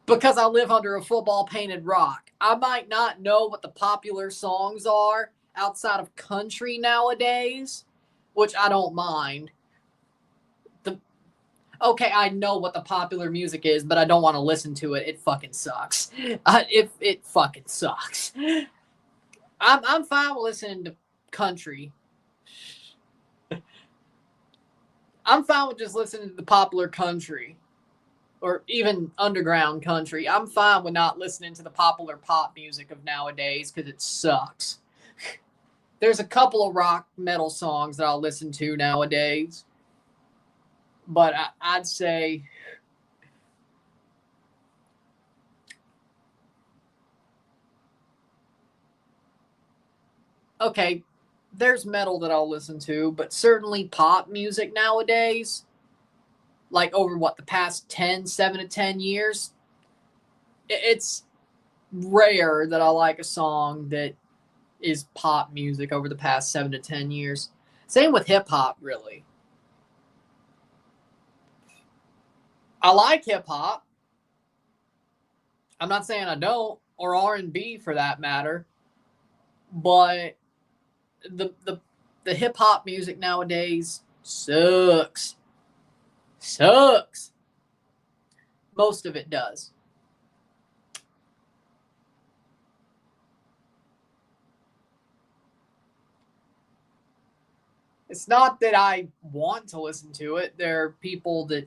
Because I live under a football painted rock. I might not know what the popular songs are outside of country nowadays, which I don't mind. Okay, I know what the popular music is, but I don't want to listen to it. It fucking sucks. It fucking sucks. I'm fine with listening to country. I'm fine with just listening to the popular country or even underground country. I'm fine with not listening to the popular pop music of nowadays because it sucks. There's a couple of rock metal songs that I'll listen to nowadays. But I'd say okay, there's metal that I'll listen to, but certainly pop music nowadays, like over the past 7 to 10 years, it's rare that I like a song that is pop music over the past 7 to 10 years. Same with hip hop, really. I like hip hop. I'm not saying I don't, or R&B for that matter, but the hip hop music nowadays sucks. Sucks. Most of it does. It's not that I want to listen to it. There are people that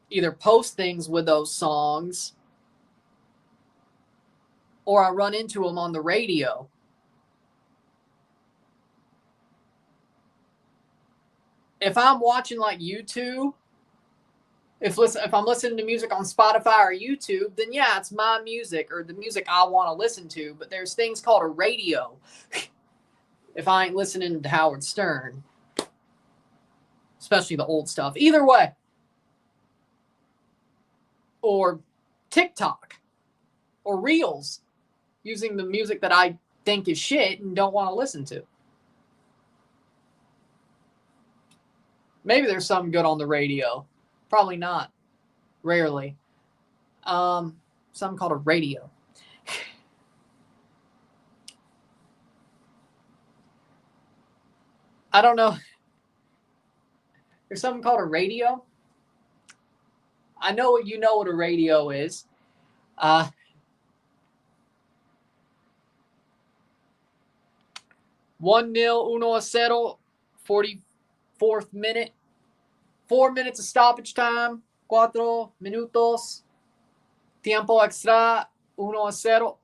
either post things with those songs or I run into them on the radio. If I'm watching like YouTube, if I'm listening to music on Spotify or YouTube, then yeah, it's my music or the music I want to listen to. But there's things called a radio. If I ain't listening to Howard Stern, especially the old stuff. Either way. Or TikTok or Reels using the music that I think is shit and don't want to listen to. Maybe there's some good on the radio. Probably not. Rarely. Something called a radio. I don't know. There's something called a radio. I know you know what a radio is. 1-0, 1-0, 44th minute. 4 minutes of stoppage time. 4 minutos. Tiempo extra. 1-0.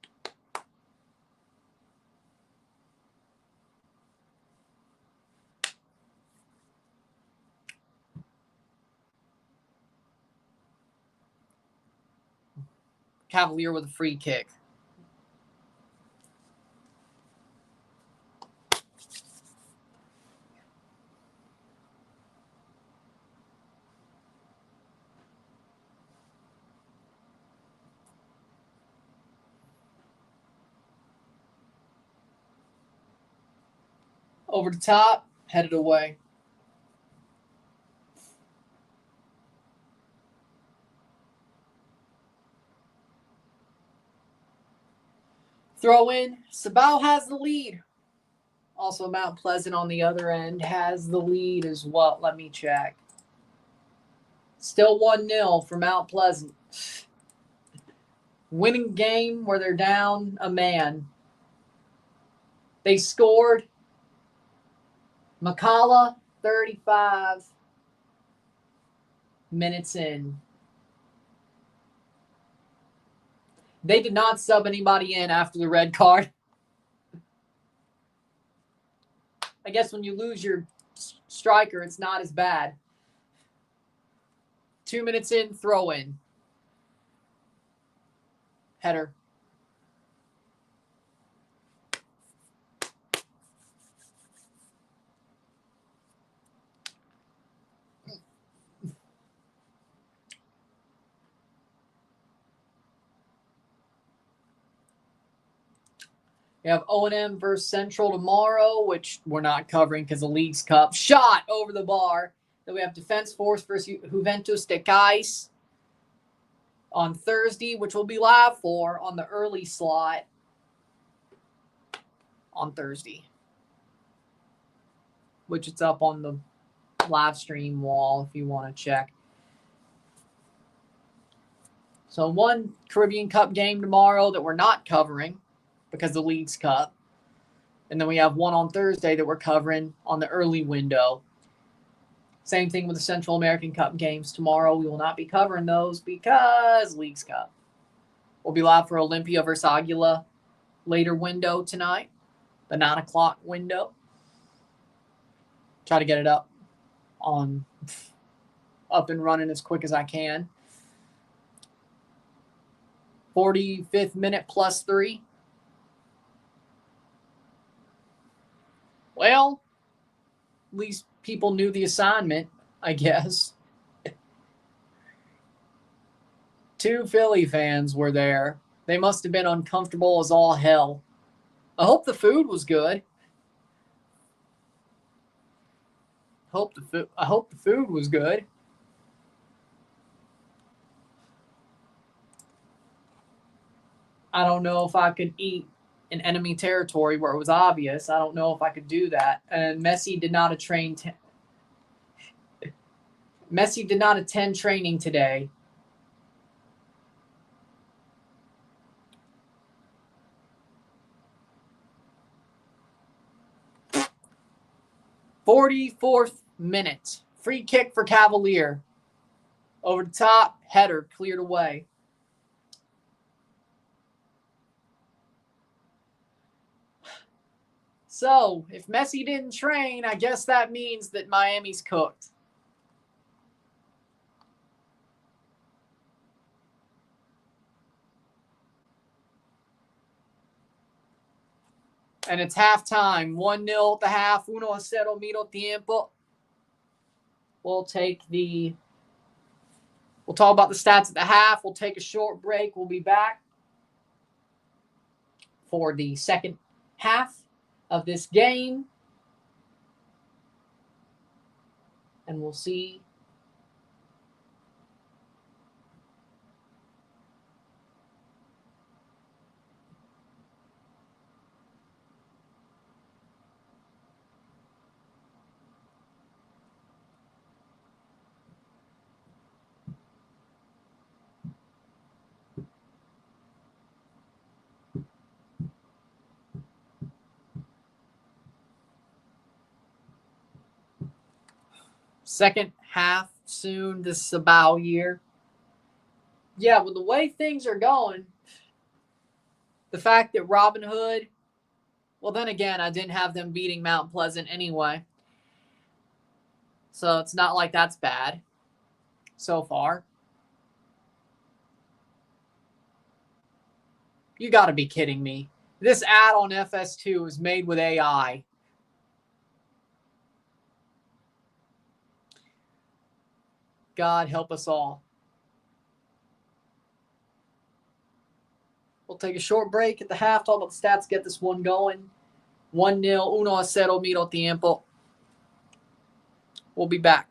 Cavalier with a free kick. Over the top, headed away. Throw in. Cibao has the lead. Also, Mount Pleasant on the other end has the lead as well. Let me check. Still 1-0 for Mount Pleasant. Winning game where they're down a man. They scored. McCalla, 35 minutes in. They did not sub anybody in after the red card. I guess when you lose your striker, it's not as bad. 2 minutes in, throw in. Header. We have O&M versus Central tomorrow, which we're not covering because the League's Cup. Shot over the bar. Then we have Defense Force versus Juventus de Cais on Thursday, which will be live for on the early slot on Thursday, which it's up on the live stream wall if you want to check. So one Caribbean Cup game tomorrow that we're not covering because the League's Cup. And then we have one on Thursday that we're covering on the early window. Same thing with the Central American Cup games tomorrow. We will not be covering those because League's Cup. We'll be live for Olympia versus Aguila later window tonight, the 9 o'clock window. Try to get it up and running as quick as I can. 45th minute plus 3. Well, at least people knew the assignment, I guess. 2 Philly fans were there. They must have been uncomfortable as all hell. I hope the food was good. I hope the food was good. I don't know if I could eat in enemy territory where it was obvious. I don't know if I could do that. And Messi did not attend training today. "44th minute. Free kick for Cavalier. Over the top, header cleared away. So, if Messi didn't train, I guess that means that Miami's cooked. And it's halftime. 1-0 at the half. 1-0 medio tiempo. We'll talk about the stats at the half. We'll take a short break. We'll be back for the second half of this game. And we'll see second half soon this Cibao year. Yeah, with the way things are going, the fact that Robin Hood, well, then again, I didn't have them beating Mount Pleasant anyway. So it's not like that's bad so far. You got to be kidding me. This ad on FS2 is made with AI. God help us all. We'll take a short break at the half. Talk about the stats. Get this one going. 1-0. 1-0 miro tiempo. We'll be back.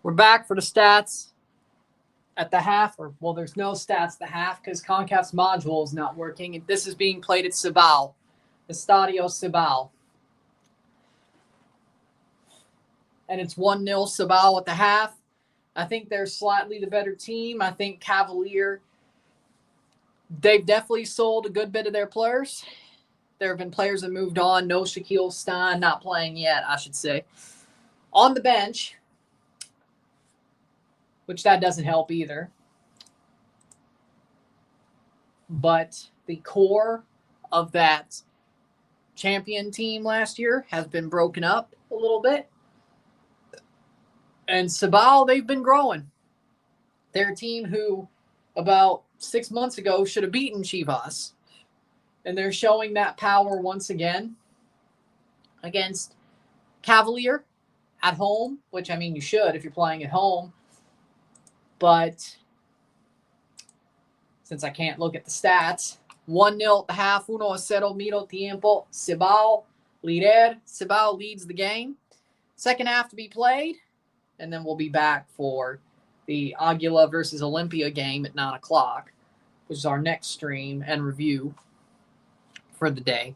We're back for the stats at the half. Well, there's no stats at the half because CONCACAF's module is not working. This is being played at Cibao, Estadio Cibao. And it's 1-0 Cibao at the half. I think they're slightly the better team. I think Cavalier, they've definitely sold a good bit of their players. There have been players that moved on. No Shaquille Stein, not playing yet, I should say. On the bench, which that doesn't help either. But the core of that champion team last year has been broken up a little bit. And Cibao, they've been growing. They're a team who about 6 months ago should have beaten Chivas. And they're showing that power once again against Cavalier at home, which, I mean, you should if you're playing at home. But since I can't look at the stats, 1-0 at the half, 1-0 medio tiempo, Cibao líder. Cibao leads the game. Second half to be played, and then we'll be back for the Aguila versus Olympia game at 9 o'clock, which is our next stream and review for the day.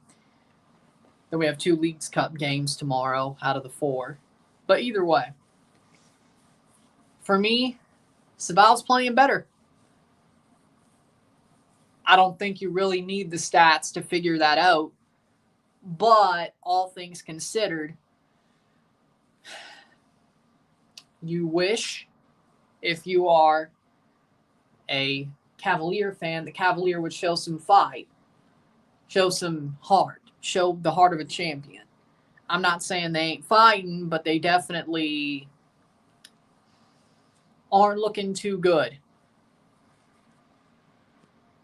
Then we have 2 Leagues Cup games tomorrow out of the 4. But either way, for me, Cibao's playing better. I don't think you really need the stats to figure that out. But all things considered, you wish, if you are a Cavalier fan, the Cavalier would show some fight, show some heart, show the heart of a champion. I'm not saying they ain't fighting, but they definitely aren't looking too good.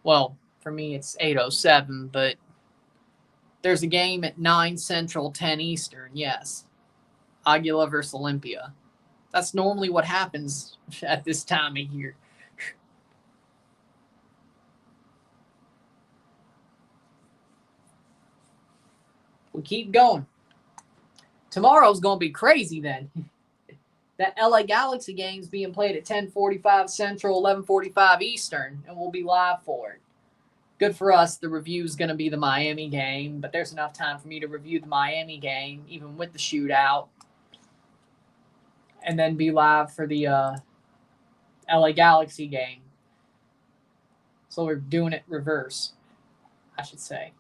Well, for me, it's 8:07, but there's a game at 9 Central, 10 Eastern, yes. Aguila versus Olympia. That's normally what happens at this time of year. We keep going. Tomorrow's going to be crazy then. That LA Galaxy game's being played at 10:45 Central, 11:45 Eastern, and we'll be live for it. Good for us. The review's going to be the Miami game, but there's enough time for me to review the Miami game, even with the shootout, and then be live for the LA Galaxy game. So we're doing it reverse, I should say.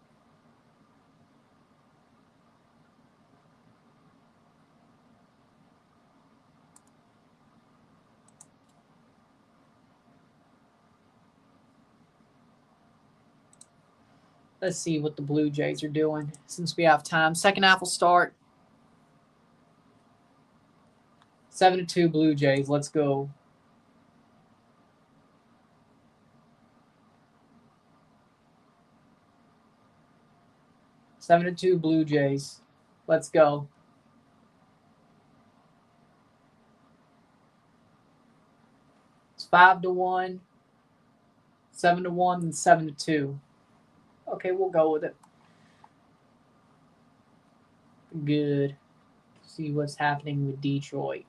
Let's see what the Blue Jays are doing since we have time. Second half will start. 7-2 Blue Jays. Let's go. Seven to 2 Blue Jays. Let's go. It's 5-1, 7-1, and 7-2. Okay, we'll go with it. Good. See what's happening with Detroit.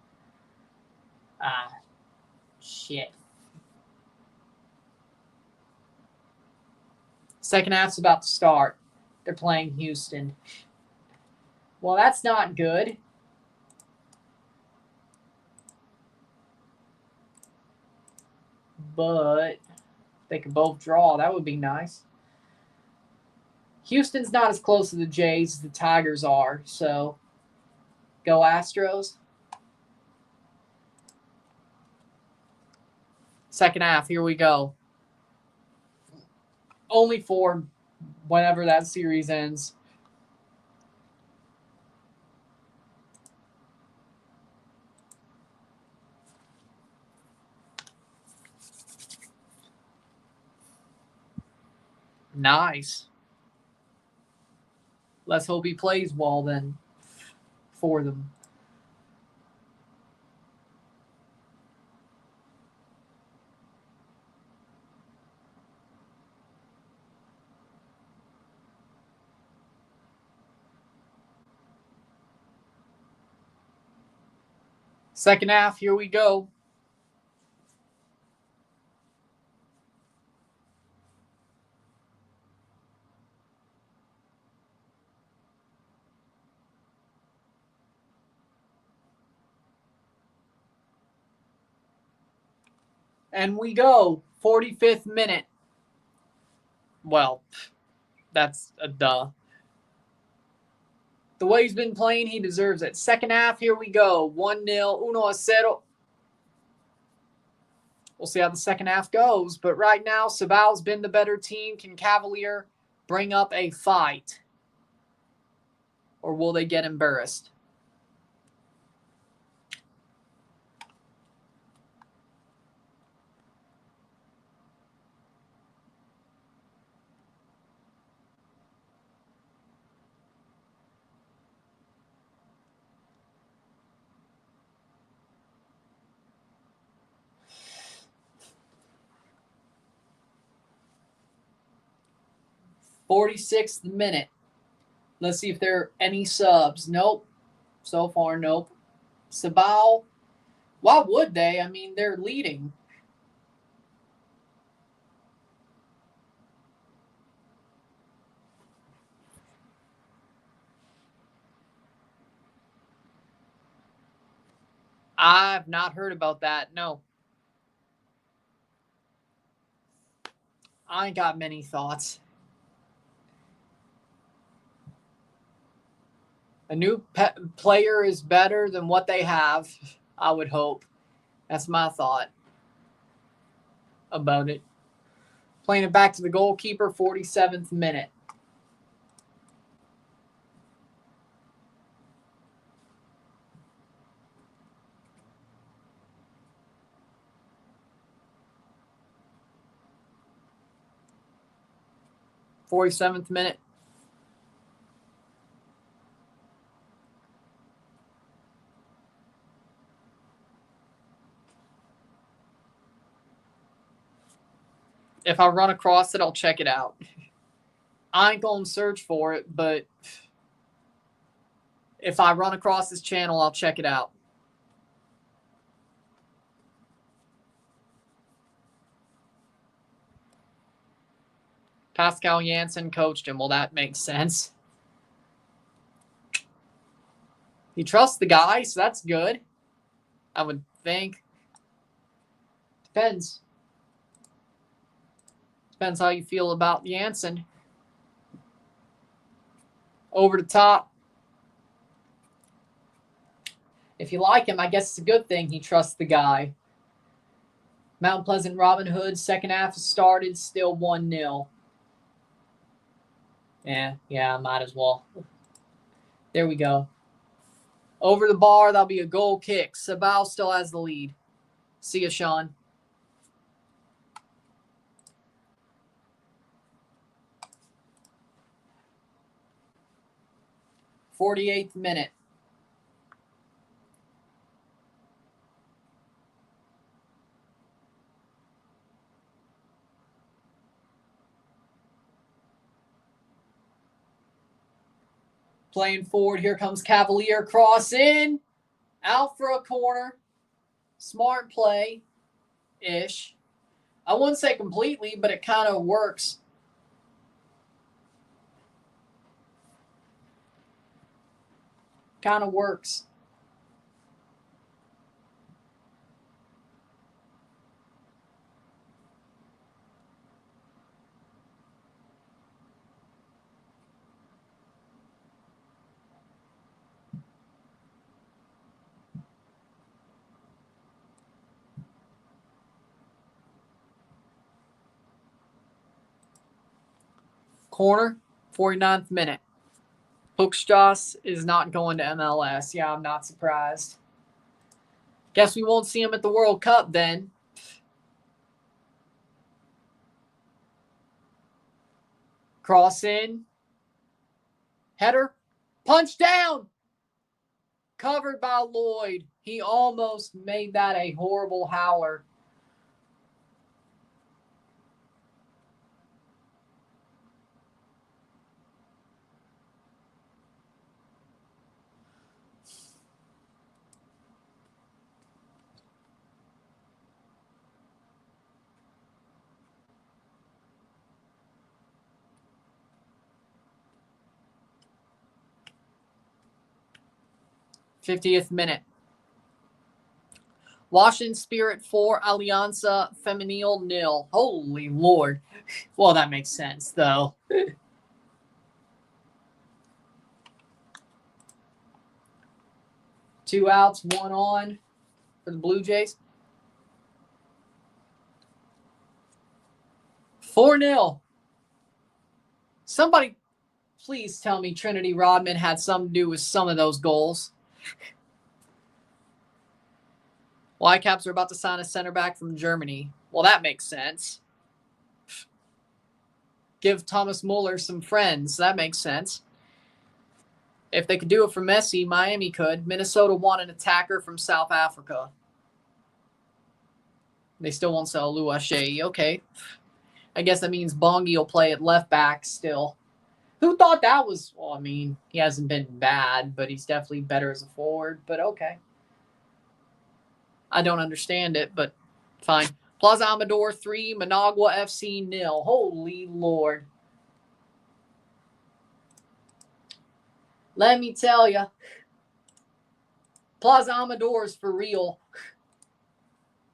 Shit. Second half's about to start. They're playing Houston. Well, that's not good. But they could both draw. That would be nice. Houston's not as close to the Jays as the Tigers are, so go Astros. Second half, here we go. Only 4 whenever that series ends. Nice. Let's hope he plays well then for them. Second half, here we go. And we go. 45th minute. Well, that's a duh. The way he's been playing, he deserves it. Second half, here we go. 1-0, 1-0. We'll see how the second half goes. But right now, Cibao's been the better team. Can Cavalier bring up a fight? Or will they get embarrassed? "46th minute. Let's see if there are any subs. Nope. So far, nope. Cibao. Why would they? I mean, they're leading. I've not heard about that. No. I ain't got many thoughts. A new player is better than what they have, I would hope. That's my thought about it. Playing it back to the goalkeeper, 47th minute. "47th minute. If I run across it, I'll check it out. I ain't going to search for it, but if I run across this channel, I'll check it out. Pascal Janssen coached him. Well, that makes sense. He trusts the guy, so that's good. I would think. Depends. Depends how you feel about Janssen. Over the top. If you like him, I guess it's a good thing he trusts the guy. Mount Pleasant Robin Hood, second half has started, still 1-0. Yeah, might as well. There we go. Over the bar, that'll be a goal kick. Cibao still has the lead. See ya, Sean. "48th minute. Playing forward, here comes Cavalier. Cross in. Out for a corner. Smart play-ish. I wouldn't say completely, but it kind of works. Kind of works. Corner, 49th minute. Hoekstrass is not going to MLS. Yeah, I'm not surprised. Guess we won't see him at the World Cup then. Cross in. Header. Punch down. Covered by Lloyd. He almost made that a horrible howler. 50th minute. Washington Spirit 4, Alianza Femenil 0. Holy Lord. Well, that makes sense, though. Two outs, one on for the Blue Jays. 4-0. Somebody please tell me Trinity Rodman had something to do with some of those goals. Whitecaps are about to sign a center back from Germany. Well, that makes sense. Give Thomas Muller some friends. That makes sense. If they could do it for Messi, Miami could. Minnesota want an attacker from South Africa. They still won't sell Luashe. Okay. I guess that means Bongi will play at left back still. Who thought that was... Well, I mean, he hasn't been bad, but he's definitely better as a forward. But okay. I don't understand it, but fine. Plaza Amador 3, Managua FC 0. Holy Lord. Let me tell you, Plaza Amador is for real.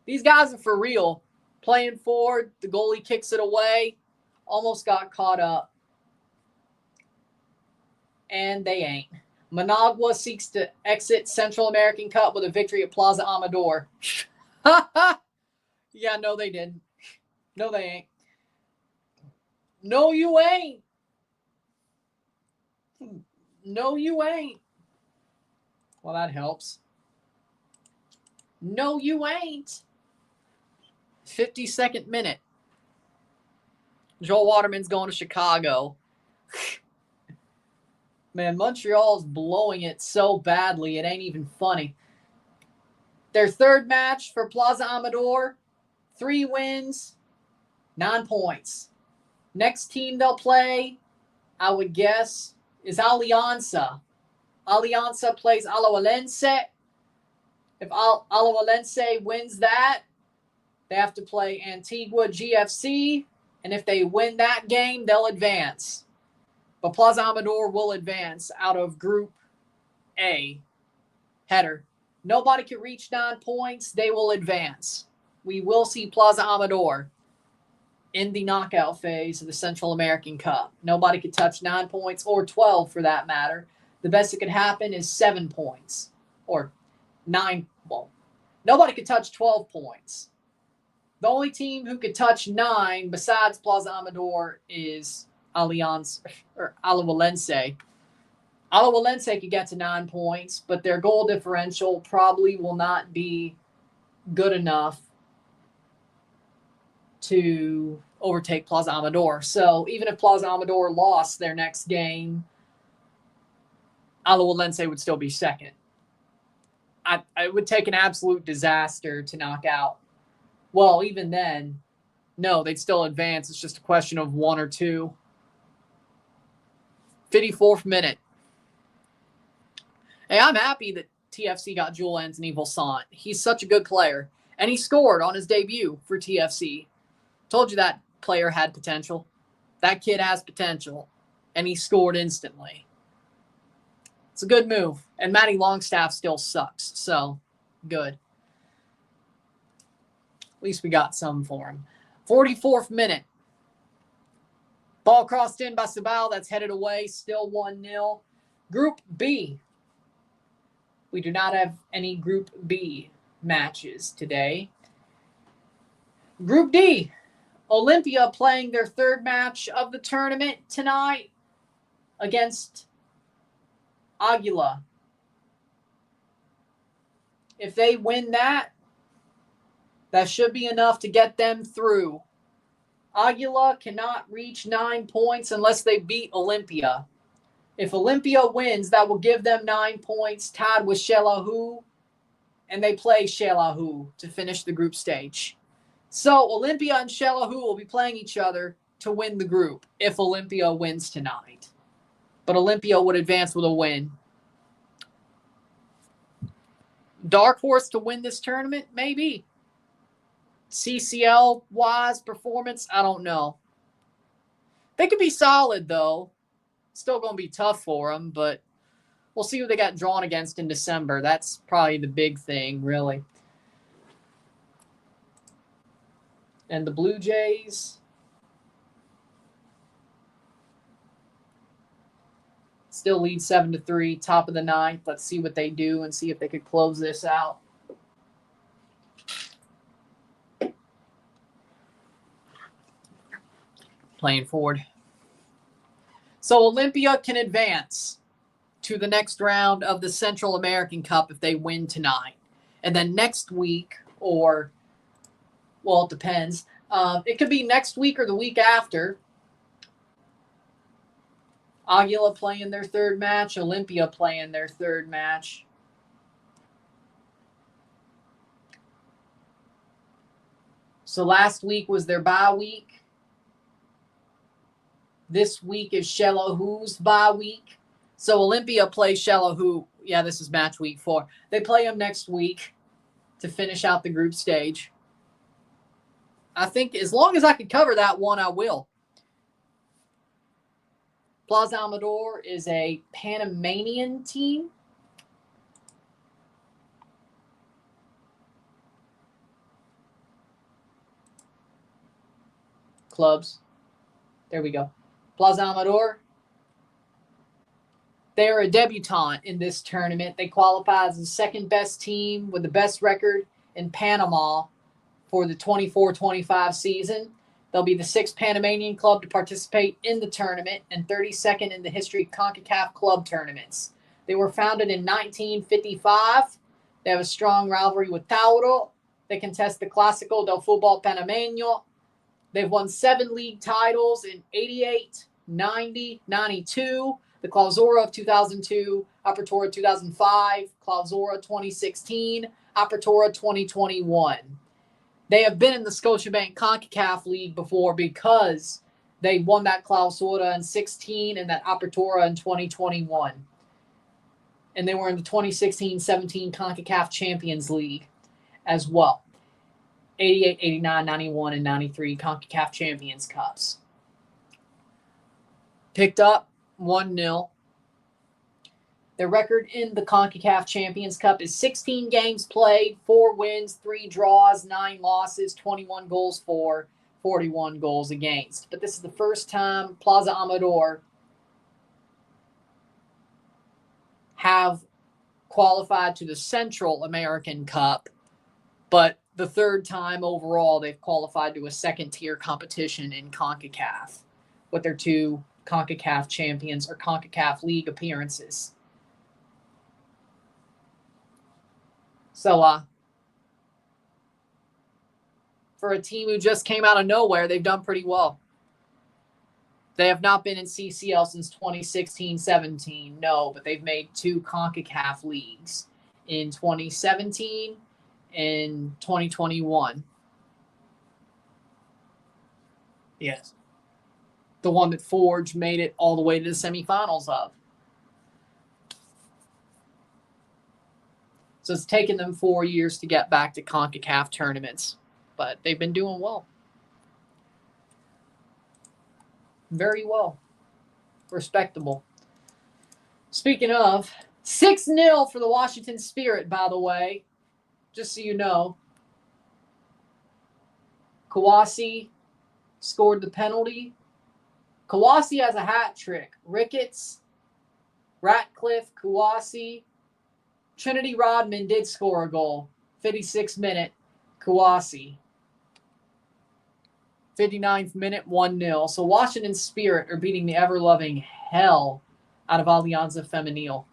These guys are for real. Playing forward, the goalie kicks it away. Almost got caught up. And they ain't. Managua seeks to exit Central American Cup with a victory at Plaza Amador. Yeah, no, they didn't. No, they ain't. No, you ain't. No, you ain't. Well, that helps. No, you ain't. 52nd minute. Joel Waterman's going to Chicago. Man, Montreal's blowing it so badly, it ain't even funny. Their third match for Plaza Amador, 3 wins, 9 points. Next team they'll play, I would guess, is Alianza. Alianza plays Alajuelense. If Alajuelense wins that, they have to play Antigua GFC. And if they win that game, they'll advance. But Plaza Amador will advance out of Group A. Header. Nobody can reach 9 points. They will advance. We will see Plaza Amador in the knockout phase of the Central American Cup. Nobody could touch 9 points or 12 for that matter. The best that could happen is 7 points or 9. Well, nobody could touch 12 points. The only team who could touch 9 besides Plaza Amador is Alajuelense. Alajuelense could get to 9 points, but their goal differential probably will not be good enough to overtake Plaza Amador. So even if Plaza Amador lost their next game, Alajuelense would still be second. It would take an absolute disaster to knock out. Well, even then, no, they'd still advance. It's just a question of 1 or 2. 54th minute. Hey, I'm happy that TFC got Joel Anthony Volsant. He's such a good player. And he scored on his debut for TFC. Told you that player had potential. That kid has potential. And he scored instantly. It's a good move. And Matty Longstaff still sucks. So, good. At least we got some for him. 44th minute. Ball crossed in by Cibao. That's headed away. Still 1-0. Group B. We do not have any Group B matches today. Group D. Olympia playing their third match of the tournament tonight against Aguila. If they win that, that should be enough to get them through. Aguila cannot reach 9 points unless they beat Olympia. If Olympia wins, that will give them 9 points, tied with Shelahu, and they play Shelahu to finish the group stage. So Olympia and Shelahu will be playing each other to win the group if Olympia wins tonight. But Olympia would advance with a win. Dark horse to win this tournament? Maybe. CCL-wise performance? I don't know. They could be solid, though. Still going to be tough for them, but We'll see who they got drawn against in December. That's probably the big thing, really. And the Blue Jays still lead 7-3, top of the ninth. Let's see what they do and see if they could close this out. Playing forward. So Olympia can advance to the next round of the Central American Cup if they win tonight. And then next week, or, well, it depends. It could be next week or the week after. Aguila playing their third match, Olympia playing their third match. So last week was their bye week. This week is Shellahu's bye week. So Olympia plays Shellahu. Yeah, this is match week 4. They play them next week to finish out the group stage. I think as long as I can cover that one, I will. Plaza Amador is a Panamanian team. Clubs. There we go. Plaza Amador. They're a debutante in this tournament. They qualify as the second best team with the best record in Panama for the 24-25 season. They'll be the 6th Panamanian club to participate in the tournament and 32nd in the history of CONCACAF club tournaments. They were founded in 1955. They have a strong rivalry with Tauro. They contest the Clásico del Fútbol Panameño. They've won 7 league titles in 88, 90, 92, the Clausura of 2002, Apertura 2005, Clausura 2016, Apertura 2021. They have been in the Scotiabank CONCACAF League before because they won that Clausura in 16 and that Apertura in 2021. And they were in the 2016-17 CONCACAF Champions League as well. 88, 89, 91, and 93 CONCACAF Champions Cups. Picked up 1-0. Their record in the CONCACAF Champions Cup is 16 games played, 4 wins, 3 draws, 9 losses, 21 goals for, 41 goals against. But this is the first time Plaza Amador have qualified to the Central American Cup, but the third time overall they've qualified to a second-tier competition in CONCACAF with their 2 CONCACAF champions or CONCACAF League appearances. So, for a team who just came out of nowhere, they've done pretty well. They have not been in CCL since 2016-17, no, but they've made 2 CONCACAF leagues in 2017 and 2021. Yes. The one that Forge made it all the way to the semifinals of. So it's taken them 4 years to get back to CONCACAF tournaments, but they've been doing well. Very well. Respectable. Speaking of, 6-0 for the Washington Spirit, by the way, just so you know. Kawasi scored the penalty. Kawasi has a hat trick. Ricketts, Ratcliffe, Kawasi. Trinity Rodman did score a goal. 56th minute, Kawasi. 59th minute, 1-0. So Washington Spirit are beating the ever-loving hell out of Alianza Femenil.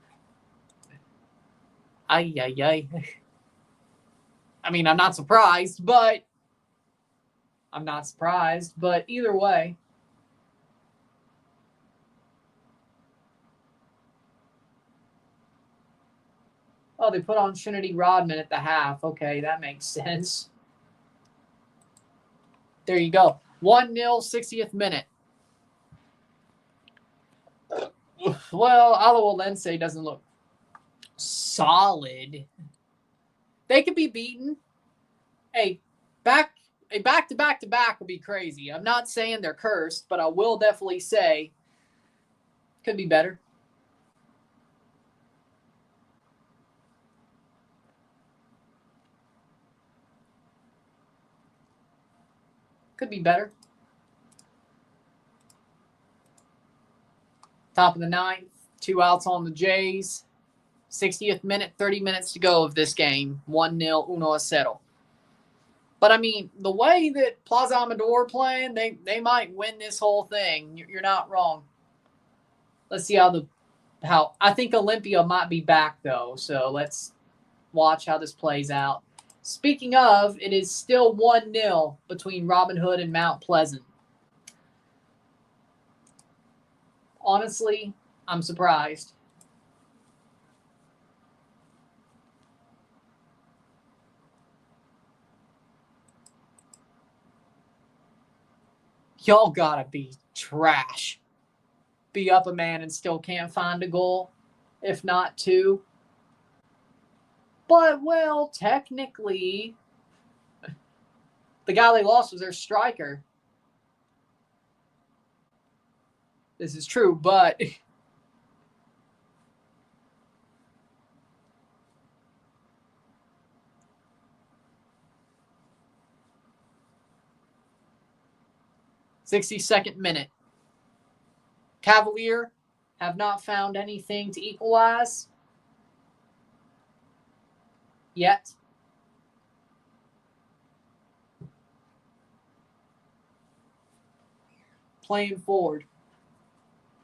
Ay, ay, ay. I mean, I'm not surprised, but either way. Oh, they put on Trinity Rodman at the half. Okay, that makes sense. There you go. 1-0, 60th minute. Well, Alajuelense doesn't look solid. They could be beaten. A back-to-back-to-back would be crazy. I'm not saying they're cursed, but I will definitely say could be better. Could be better. Top of the ninth. 2 outs on the Jays. 60th minute, 30 minutes to go of this game. 1-0, 1-0. But, I mean, the way that Plaza Amador playing, they might win this whole thing. You're not wrong. Let's see how I think Olympia might be back, though. So let's watch how this plays out. Speaking of, it is still 1-0 between Robin Hood and Mount Pleasant. Honestly, I'm surprised. Y'all gotta be trash. Be up a man and still can't find a goal, if not two. But, well, technically, the guy they lost was their striker. This is true, but '62nd minute. Cavalier have not found anything to equalize yet. Playing forward.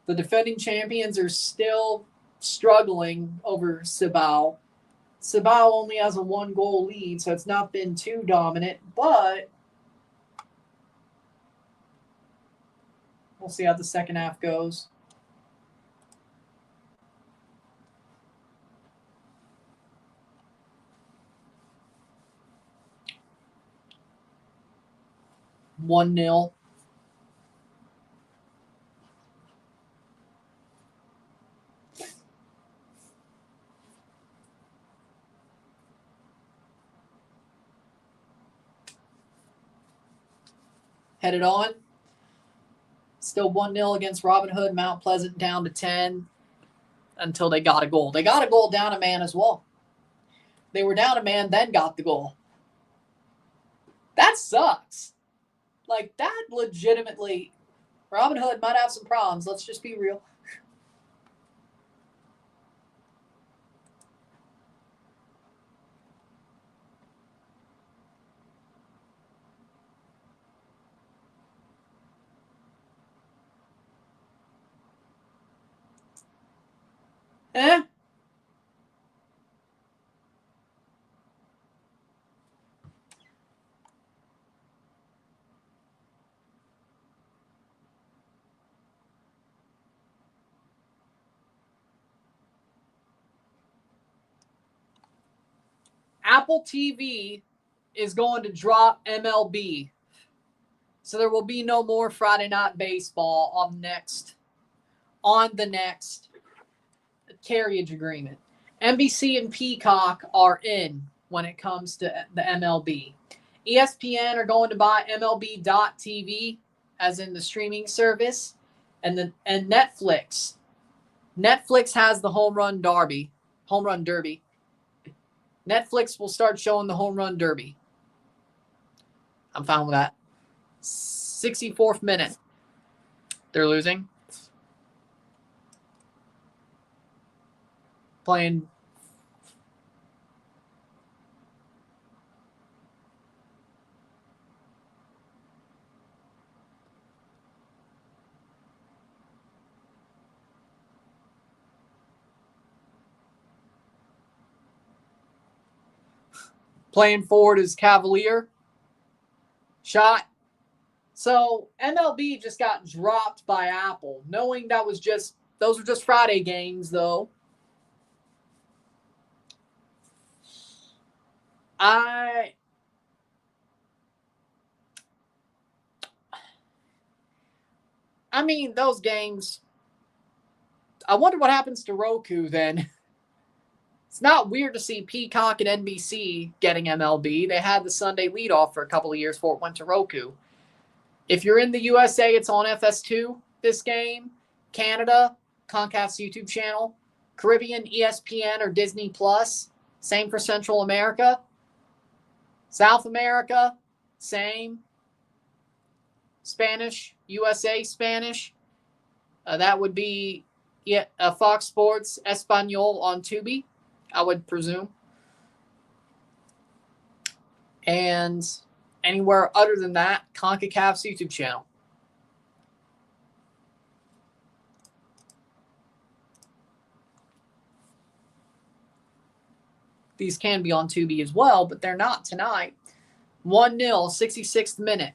The defending champions are still struggling over Cibao. Cibao only has a 1-goal lead, so it's not been too dominant, but we'll see how the second half goes. $1-0. Headed on. Still 1-0 against Robin Hood. Mount Pleasant down to 10 until they got a goal. They got a goal down a man as well. They were down a man, then got the goal. That sucks. Like, that legitimately, Robin Hood might have some problems. Let's just be real. Apple TV is going to drop MLB. So there will be no more Friday Night Baseball on the next carriage agreement. NBC and Peacock are in when it comes to the MLB. ESPN are going to buy MLB.TV, as in the streaming service, and Netflix. Netflix has the home run derby. Netflix will start showing the home run derby. I'm fine with that. 64th minute. They're losing. Playing forward is Cavalier. Shot. So MLB just got dropped by Apple, knowing those were just Friday games, though. I mean, those games, I wonder what happens to Roku then. It's not weird to see Peacock and NBC getting MLB. They had the Sunday leadoff for a couple of years before it went to Roku. If you're in the USA, it's on FS2 this game. Canada, CONCACAF's YouTube channel. Caribbean, ESPN or Disney Plus. Same for Central America. South America, same. Spanish, USA Spanish. That would be Fox Sports Espanol on Tubi, I would presume. And anywhere other than that, CONCACAF's YouTube channel. These can be on Tubi as well, but they're not tonight. 1-0, 66th minute.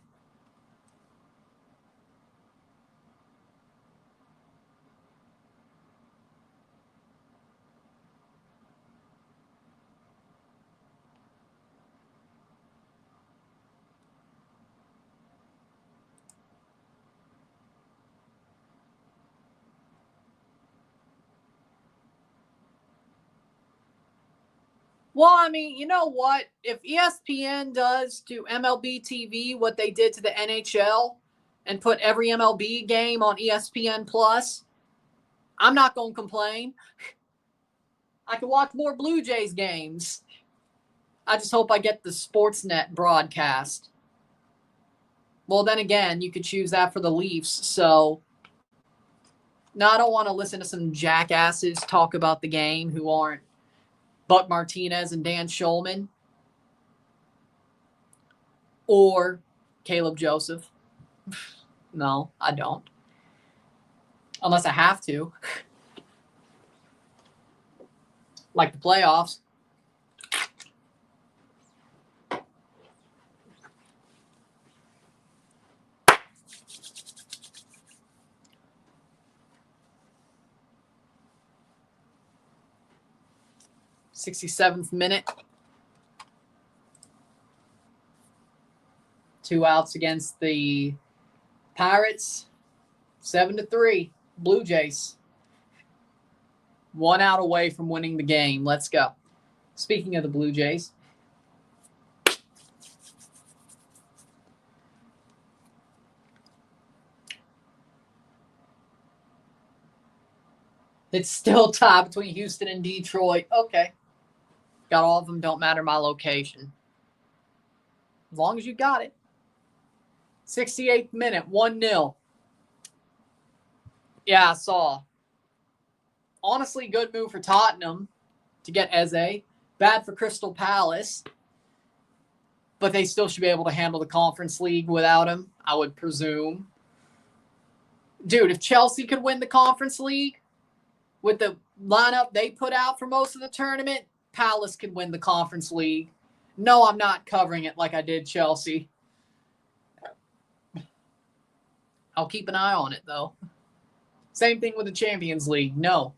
Well, I mean, you know what? If ESPN does to MLB TV what they did to the NHL and put every MLB game on ESPN Plus, I'm not going to complain. I can watch more Blue Jays games. I just hope I get the Sportsnet broadcast. Well, then again, you could choose that for the Leafs. So, no, I don't want to listen to some jackasses talk about the game who aren't Buck Martinez and Dan Schulman or Caleb Joseph. No, I don't. Unless I have to. Like the playoffs. '67th minute. 2 outs against the Pirates. 7-3. Blue Jays. 1 out away from winning the game. Let's go. Speaking of the Blue Jays. It's still tied between Houston and Detroit. Okay. Got all of them. Don't matter my location. As long as you got it. 68th minute. 1-0. Yeah, I saw. Honestly, good move for Tottenham to get Eze. Bad for Crystal Palace. But they still should be able to handle the Conference League without him, I would presume. Dude, if Chelsea could win the Conference League with the lineup they put out for most of the tournament, Palace could win the Conference League. No, I'm not covering it like I did Chelsea. I'll keep an eye on it, though. Same thing with the Champions League. No.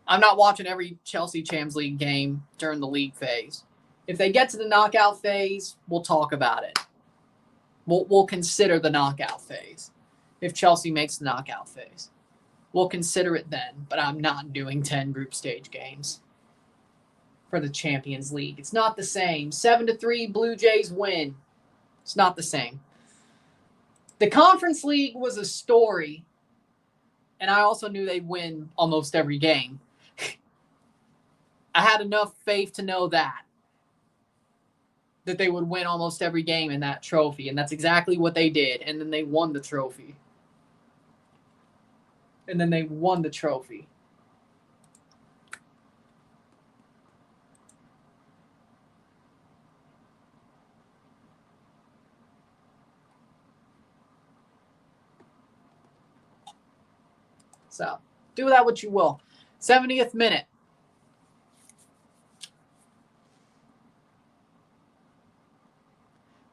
I'm not watching every Chelsea Champions League game during the league phase. If they get to the knockout phase, we'll talk about it. We'll consider the knockout phase. If Chelsea makes the knockout phase, we'll consider it then. But I'm not doing 10 group stage games for the Champions League. It's not the same. 7-3 Blue Jays win. It's not the same. The Conference League was a story, and I also knew they'd win almost every game. I had enough faith to know that they would win almost every game in that trophy, and that's exactly what they did. And then they won the trophy. So, do that what you will. 70th minute.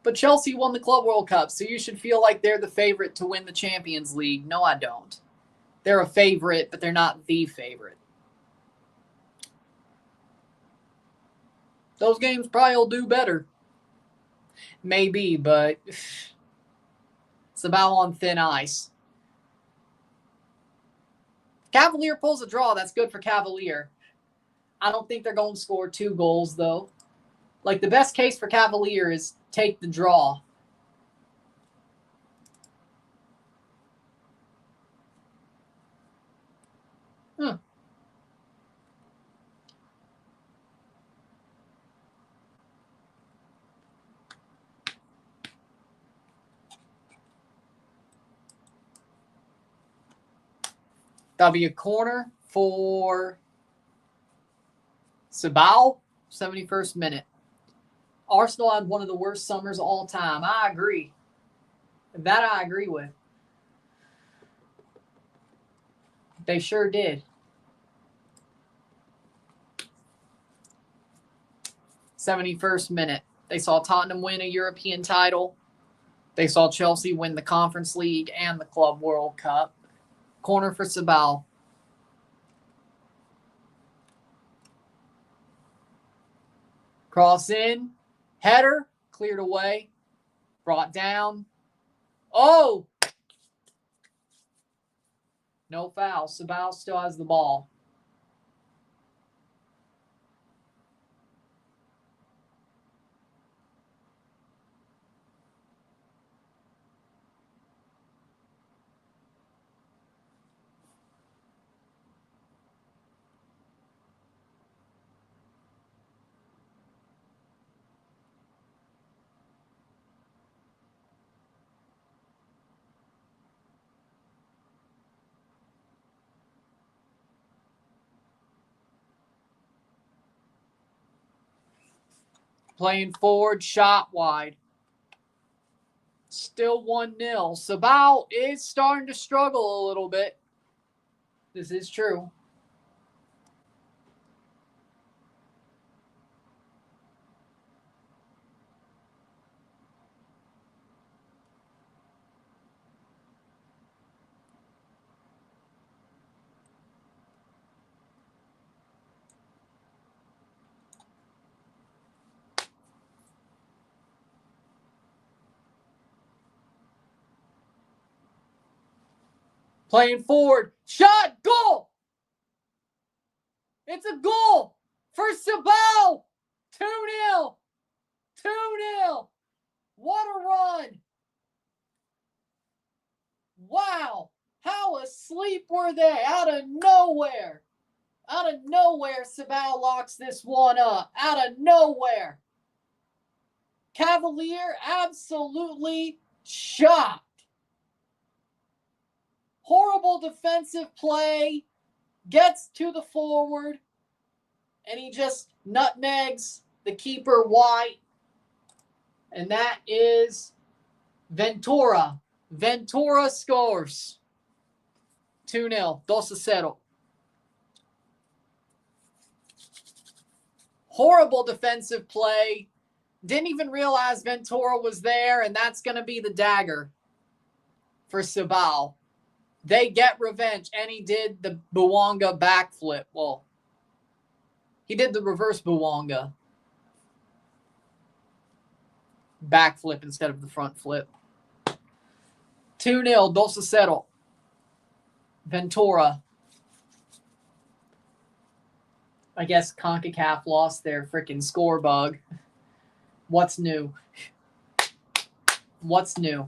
But Chelsea won the Club World Cup, so you should feel like they're the favorite to win the Champions League. No, I don't. They're a favorite, but they're not the favorite. Those games probably will do better. Maybe, but it's about on thin ice. Cavalier pulls a draw. That's good for Cavalier. I don't think they're going to score 2 goals, though. Like, the best case for Cavalier is take the draw. Huh. That'll be a corner for Cibao, 71st minute. Arsenal had one of the worst summers of all time. I agree. That I agree with. They sure did. 71st minute. They saw Tottenham win a European title. They saw Chelsea win the Conference League and the Club World Cup. Corner for Cibao. Cross in. Header. Cleared away. Brought down. Oh! No foul. Cibao still has the ball. Playing forward, shot wide. Still 1-0. Cibao is starting to struggle a little bit. This is true. Playing forward. Shot. Goal. It's a goal for Cibao. 2-0. 2-0. What a run. Wow. How asleep were they? Out of nowhere. Out of nowhere, Cibao locks this one up. Out of nowhere. Cavalier absolutely shocked. Horrible defensive play. Gets to the forward. And he just nutmegs the keeper White. And that is Ventura. Ventura scores. 2-0. 2-0. Horrible defensive play. Didn't even realize Ventura was there, and that's going to be the dagger for Cibao. They get revenge, and he did the Buwanga backflip. Well, he did the reverse Buwanga backflip instead of the front flip. 2-0, 2-0. Ventura. I guess CONCACAF lost their freaking score bug. What's new? What's new?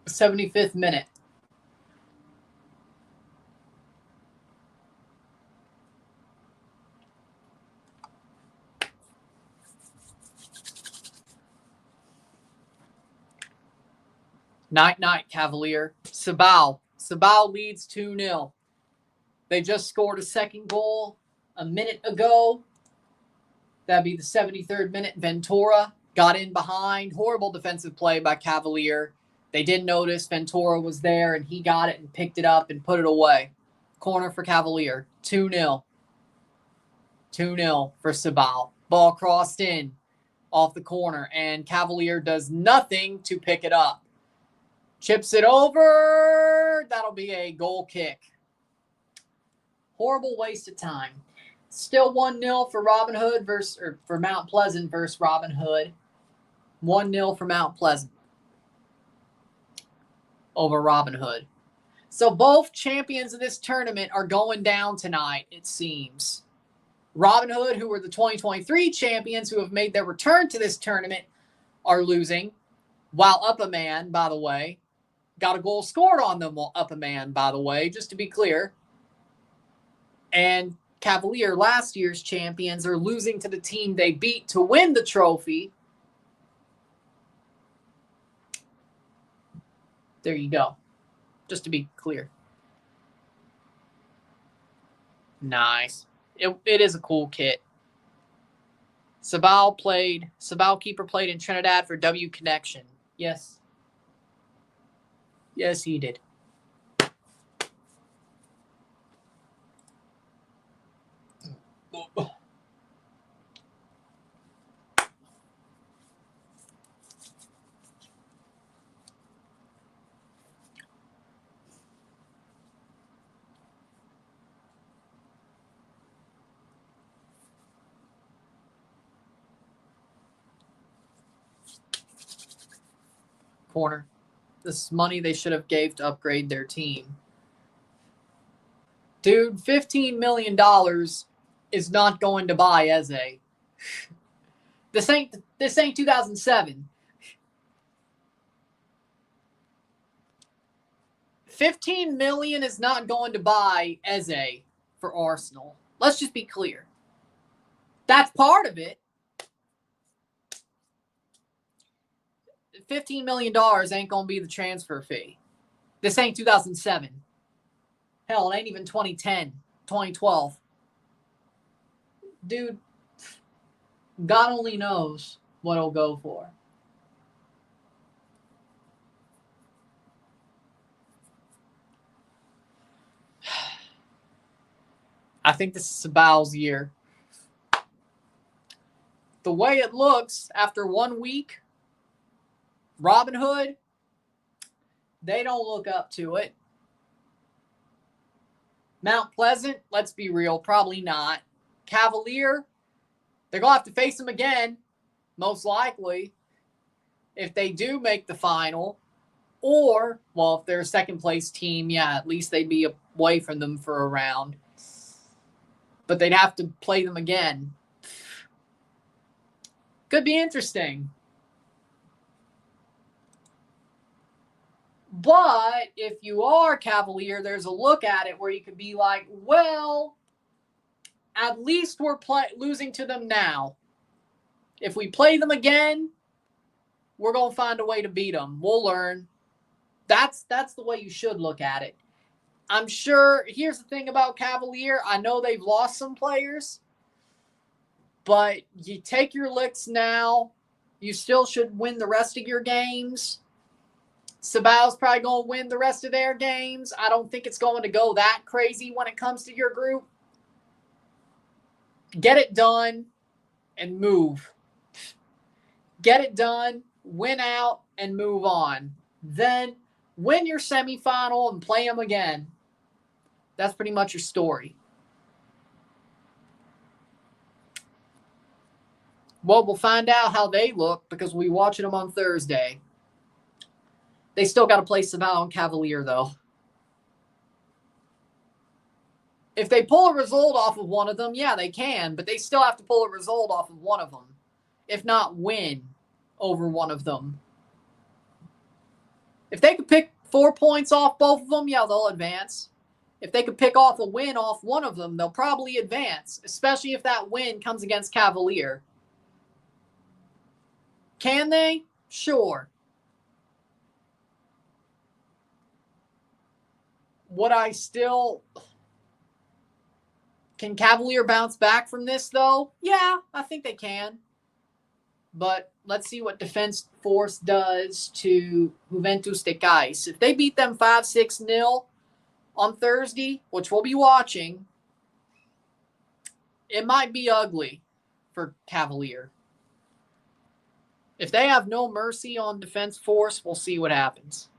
The 75th minute. Night, Cavalier. Cibao. Cibao leads 2-0. They just scored a second goal a minute ago. That'd be the 73rd minute. Ventura got in behind. Horrible defensive play by Cavalier. They didn't notice Ventura was there, and he got it and picked it up and put it away. Corner for Cavalier. 2-0. 2-0 for Cibao. Ball crossed in off the corner, and Cavalier does nothing to pick it up. Chips it over. That'll be a goal kick. Horrible waste of time. Still 1-0 for Robin Hood for Mount Pleasant versus Robin Hood. 1-0 for Mount Pleasant over Robin Hood. So both champions of this tournament are going down tonight, it seems. Robin Hood, who were the 2023 champions who have made their return to this tournament, are losing. While Up a Man, by the way, got a goal scored on them while Up a Man, by the way, just to be clear. And Cavalier, last year's champions, are losing to the team they beat to win the trophy. There you go. Just to be clear. Nice. It is a cool kit. Cibao keeper played in Trinidad for W Connection. Yes. Yes, he did. Corner. This is money they should have gave to upgrade their team. Dude, $15 million is not going to buy Eze. This ain't 2007. $15 million is not going to buy Eze for Arsenal. Let's just be clear. That's part of it. $15 million ain't going to be the transfer fee. This ain't 2007. Hell, it ain't even 2010, 2012. Dude, God only knows what it'll go for. I think this is Cibao's year. The way it looks after 1 week, Robin Hood, they don't look up to it. Mount Pleasant, let's be real, probably not. Cavalier, they're going to have to face them again, most likely, if they do make the final. Or, well, if they're a second-place team, yeah, at least they'd be away from them for a round. But they'd have to play them again. Could be interesting. But if you are Cavalier, there's a look at it where you could be like, well, at least we're losing to them now. If we play them again, we're going to find a way to beat them. We'll learn. That's the way you should look at it. I'm sure, here's the thing about Cavalier. I know they've lost some players, but you take your licks now. You still should win the rest of your games. Cibao's probably going to win the rest of their games. I don't think it's going to go that crazy when it comes to your group. Get it done and move. Get it done, win out, and move on. Then win your semifinal and play them again. That's pretty much your story. Well, we'll find out how they look because we'll be watching them on Thursday. They still got to play Sedano and Cavalier, though. If they pull a result off of one of them, yeah, they can, but they still have to pull a result off of one of them, if not win over one of them. If they could pick 4 points off both of them, yeah, they'll advance. If they could pick off a win off one of them, they'll probably advance, especially if that win comes against Cavalier. Can they? Sure. Can Cavalier bounce back from this, though? Yeah, I think they can. But let's see what Defense Force does to Juventus de Cais. If they beat them 5-6-0 on Thursday, which we'll be watching, it might be ugly for Cavalier. If they have no mercy on Defense Force, we'll see what happens.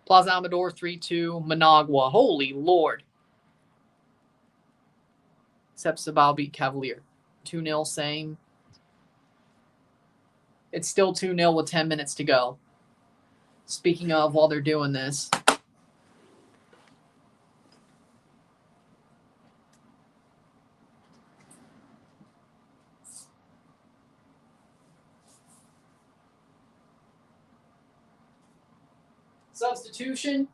Plaza Amador 3-2, Managua. Holy Lord. Except Cibao beat Cavalier. 2-0, same. It's still 2-0 with 10 minutes to go. Speaking of, while they're doing this. Substitution.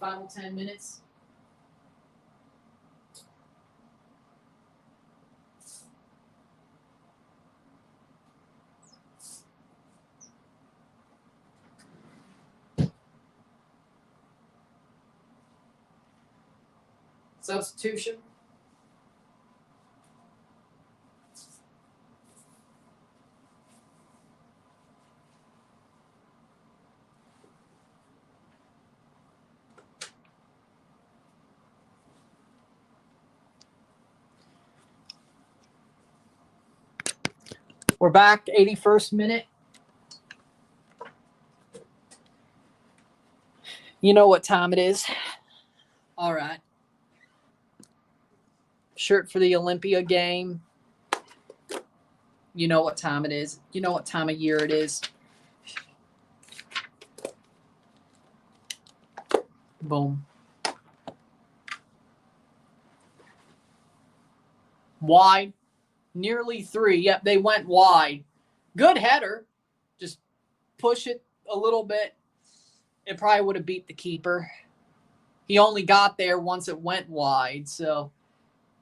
final 10 minutes. Substitution. We're back, 81st minute. You know what time it is. All right. Shirt for the Olympia game. You know what time it is. You know what time of year it is. Boom. Wide. Nearly 3. Yep, they went wide. Good header. Just push it a little bit. It probably would have beat the keeper. He only got there once it went wide, so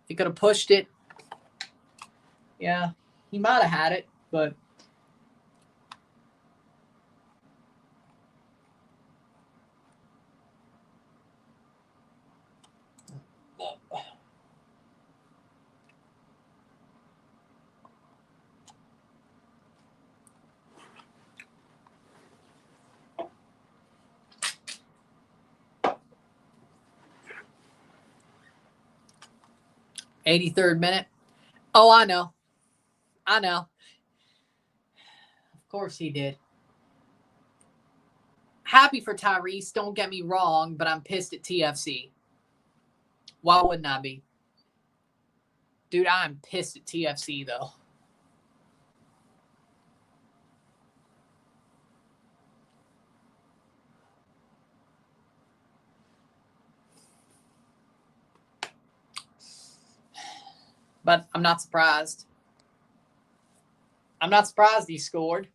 he could have pushed it. Yeah, he might have had it, but '83rd minute. Oh, I know. Of course he did. Happy for Tyrese, don't get me wrong, but I'm pissed at TFC. Why wouldn't I be? Dude, I'm pissed at TFC, though. But I'm not surprised. I'm not surprised he scored.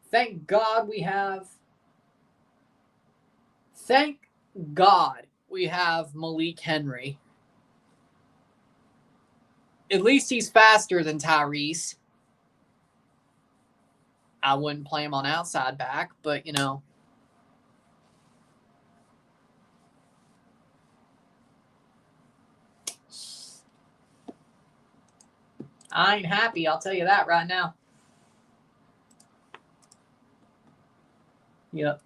Thank God we have Malik Henry. At least he's faster than Tyrese. I wouldn't play him on outside back, but, you know. I ain't happy, I'll tell you that right now. Yep.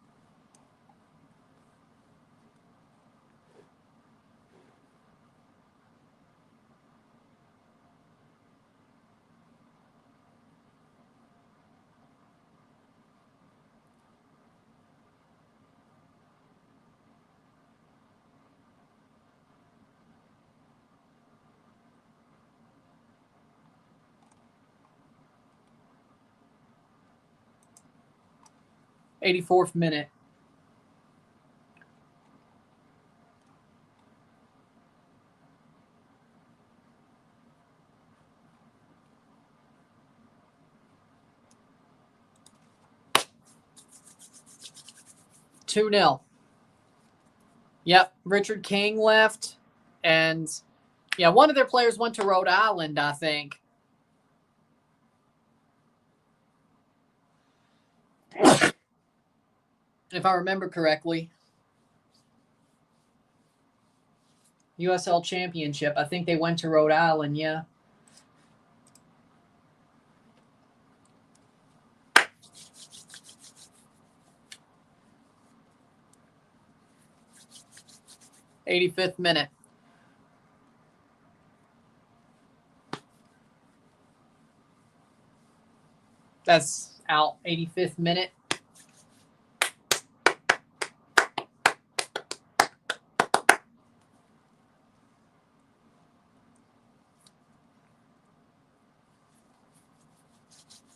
'84th minute. Two 2-0. Yep, Richard King left, and yeah, one of their players went to Rhode Island, I think. If I remember correctly. USL Championship. I think they went to Rhode Island, yeah. '85th minute. That's out. '85th minute.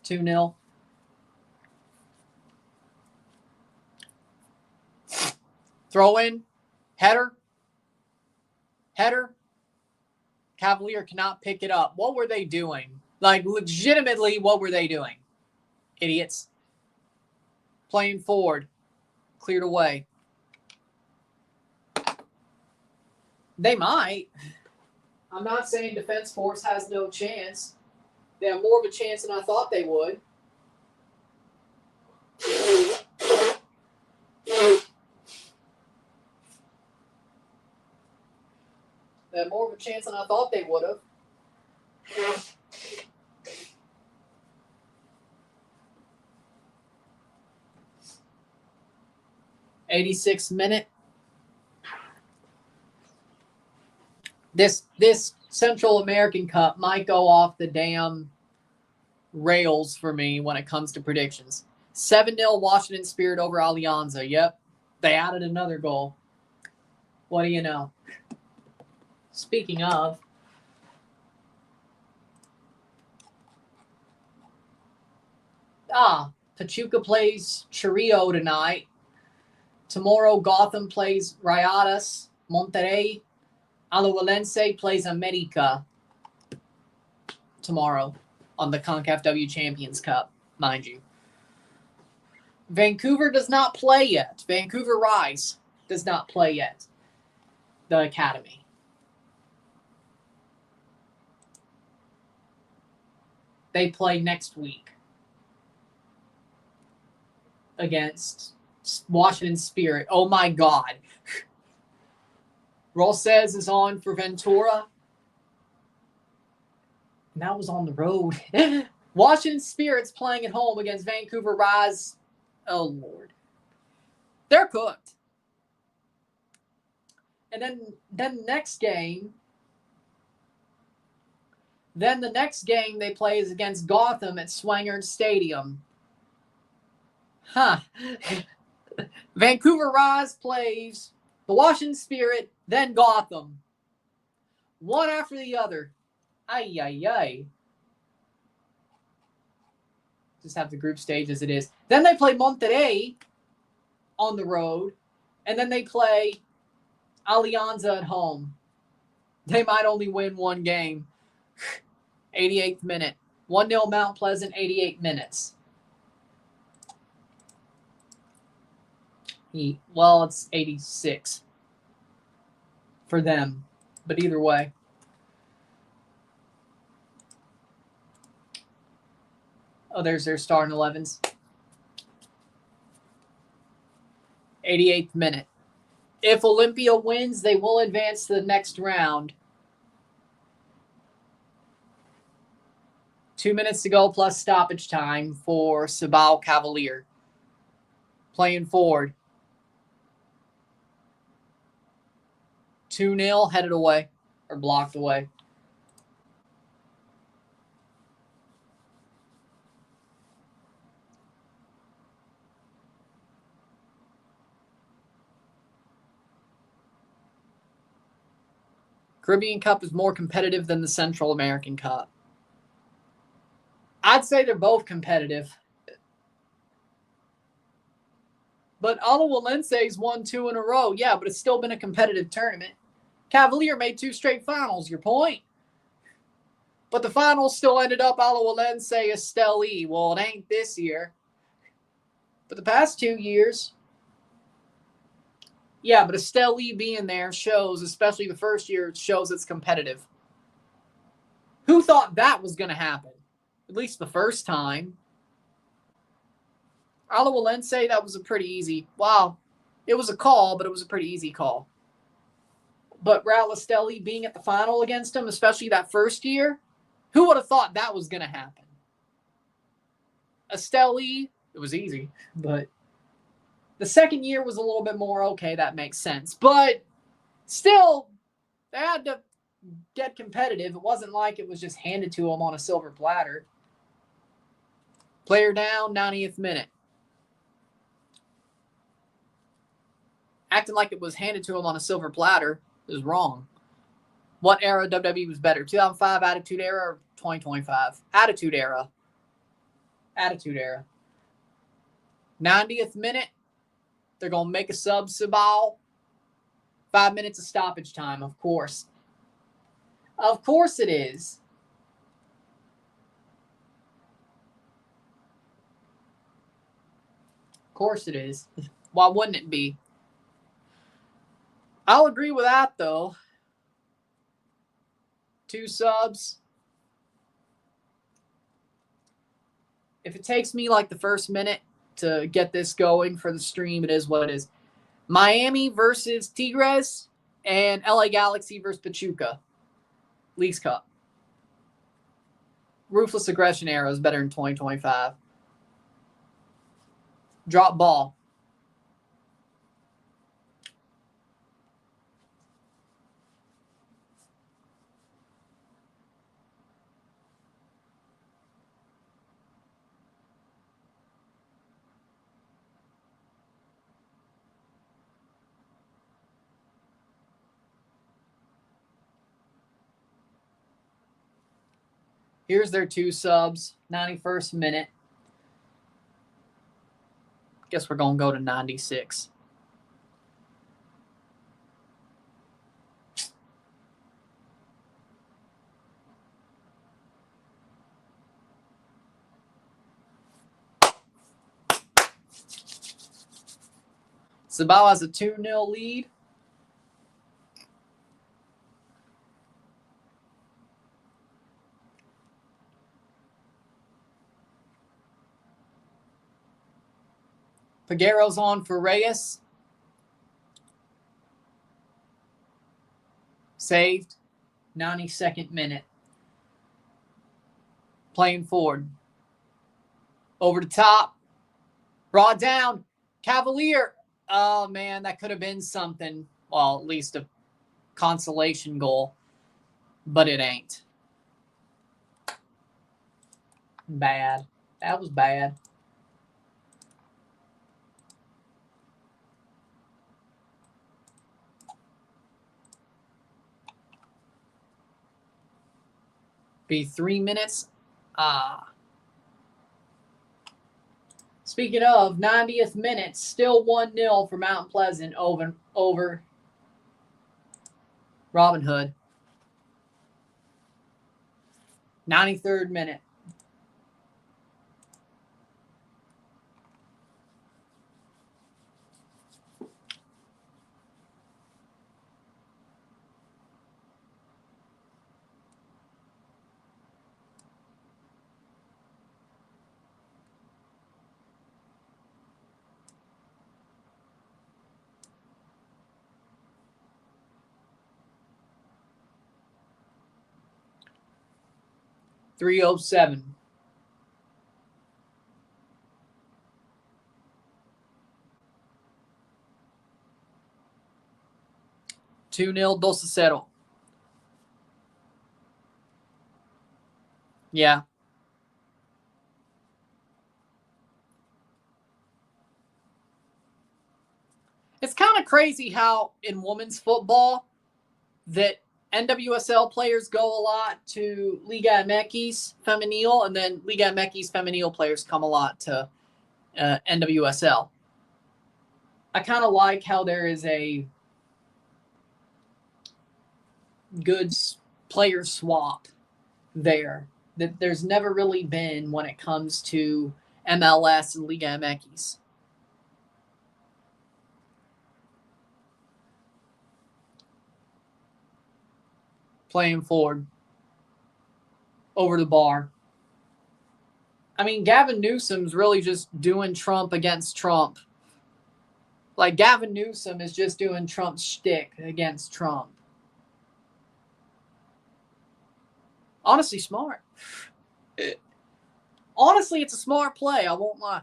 Two 2-0. Throw in. Header. Cavalier cannot pick it up. What were they doing? Like, legitimately, what were they doing? Idiots. Playing forward. Cleared away. They might. I'm not saying Defense Force has no chance. They have more of a chance than I thought they would. They have more of a chance than I thought they would have. 86th minute. This Central American Cup might go off the damn rails for me when it comes to predictions. 7-0 Washington Spirit over Alianza. Yep. They added another goal. What do you know? Speaking of, Pachuca plays Chirrillo tonight. Tomorrow, Gotham plays Rayadas. Monterrey. Alajuelense plays America tomorrow on the CONCACAF W Champions Cup, mind you. Vancouver does not play yet. Vancouver Rise does not play yet. The Academy. They play next week against Washington Spirit. Oh my God. Rosses is on for Ventura. And that was on the road. Washington Spirit's playing at home against Vancouver Rise. Oh, Lord. They're cooked. And then the next game. Then the next game they play is against Gotham at Swangard Stadium. Vancouver Rise plays the Washington Spirit, then Gotham. One after the other. Ay, ay, ay. Just have the group stage as it is. Then they play Monterrey on the road, and then they play Alianza at home. They might only win one game. 88th minute. 1-0 Mount Pleasant, 88 minutes. Well, it's 86 for them. But either way. Oh, there's their starting 11s. 88th minute. If Olympia wins, they will advance to the next round. 2 minutes to go plus stoppage time for Cibao Cavalier. Playing forward. 2-0, headed away, or blocked away. Caribbean Cup is more competitive than the Central American Cup. I'd say they're both competitive. But Alajuelense's won 2 in a row. Yeah, but it's still been a competitive tournament. Cavalier made 2 straight finals, your point. But the finals still ended up Alajuelense Esteli. Well, it ain't this year. But the past 2 years, yeah, but Esteli being there shows, especially the first year, it shows it's competitive. Who thought that was going to happen? At least the first time. Alajuelense, that was a pretty easy, wow. It was a call, but it was a pretty easy call. But Raul Esteli being at the final against him, especially that first year, who would have thought that was going to happen? Esteli, it was easy, but the second year was a little bit more okay, that makes sense. But still, they had to get competitive. It wasn't like it was just handed to them on a silver platter. Player down, 90th minute. Acting like it was handed to him on a silver platter is wrong. What era of WWE was better? 2005 Attitude Era or 2025? Attitude Era. Attitude Era. 90th minute. They're going to make a sub Cibao. 5 minutes of stoppage time, of course. Of course it is. Of course it is. Why wouldn't it be? I'll agree with that, though. 2 subs. If it takes me like the first minute to get this going for the stream, it is what it is. Miami versus Tigres and LA Galaxy versus Pachuca. Leagues Cup. Ruthless aggression era is better in 2025. Drop ball. Here's their 2 subs. 91st minute. Guess we're going to go to 96. Cibao has a 2-0 lead. Peguero's on for Reyes. Saved. 92nd minute. Playing forward. Over the top. Brought down. Cavalier. Oh, man, that could have been something. Well, at least a consolation goal. But it ain't. Bad. That was bad. Be 3 minutes. Speaking of, 90th minute, still 1-0 for Mount Pleasant over Robin Hood. 93rd minute. .307. $2-0 2-0. Yeah. It's kind of crazy how in women's football that NWSL players go a lot to Liga MX Femenil, and then Liga MX Femenil players come a lot to NWSL. I kind of like how there is a good player swap there that there's never really been when it comes to MLS and Liga MX. Playing forward. Over the bar. I mean, Gavin Newsom's really just doing Trump against Trump. Like, Gavin Newsom is just doing Trump's shtick against Trump. Honestly, smart. Honestly, it's a smart play. I won't lie.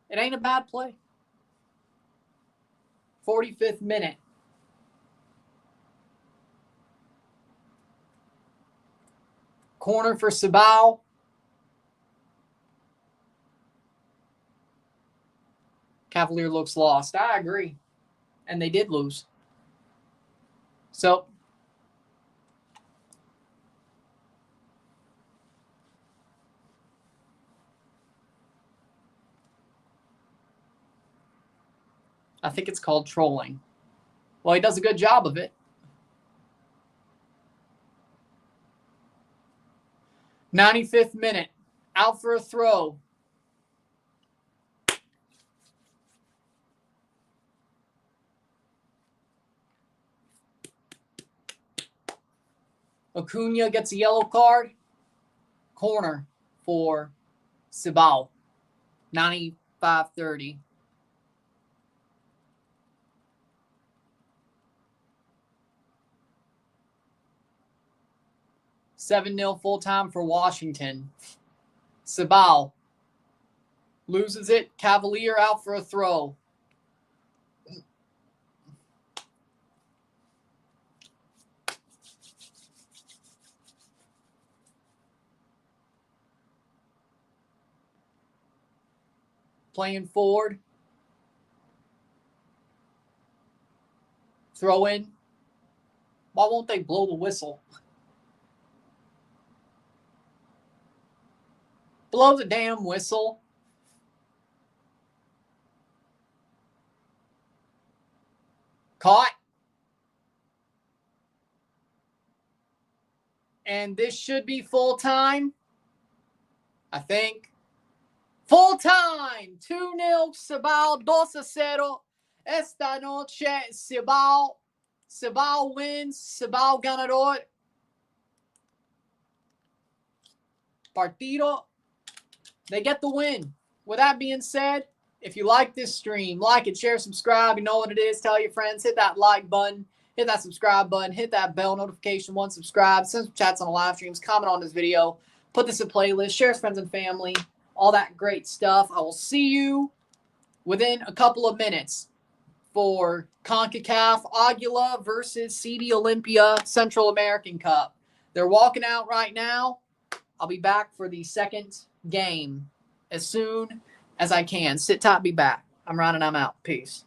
It ain't a bad play. 45th minute. Corner for Cibao. Cavalier looks lost. I agree. And they did lose. So, I think it's called trolling. Well, he does a good job of it. 95th minute. Out for a throw. Acuna gets a yellow card. Corner for Cibao. 95-30. $7-0 full time for Washington. Cibao loses it. Cavalier out for a throw. Playing forward. Throw in. Why won't they blow the whistle? Blow the damn whistle. Caught. And this should be full time. I think. Full time. 2-0 Cibao. 2-0. Esta noche Cibao. Cibao wins. Cibao ganador. Partido. They get the win. With that being said, if you like this stream, like it, share, subscribe. You know what it is. Tell your friends. Hit that like button. Hit that subscribe button. Hit that bell notification. Once subscribe. Send some chats on the live streams. Comment on this video. Put this in playlist. Share with friends and family. All that great stuff. I will see you within a couple of minutes for CONCACAF Aguila versus CD Olympia Central American Cup. They're walking out right now. I'll be back for the second game as soon as I can. Sit tight, be back. I'm Ron and I'm out. Peace.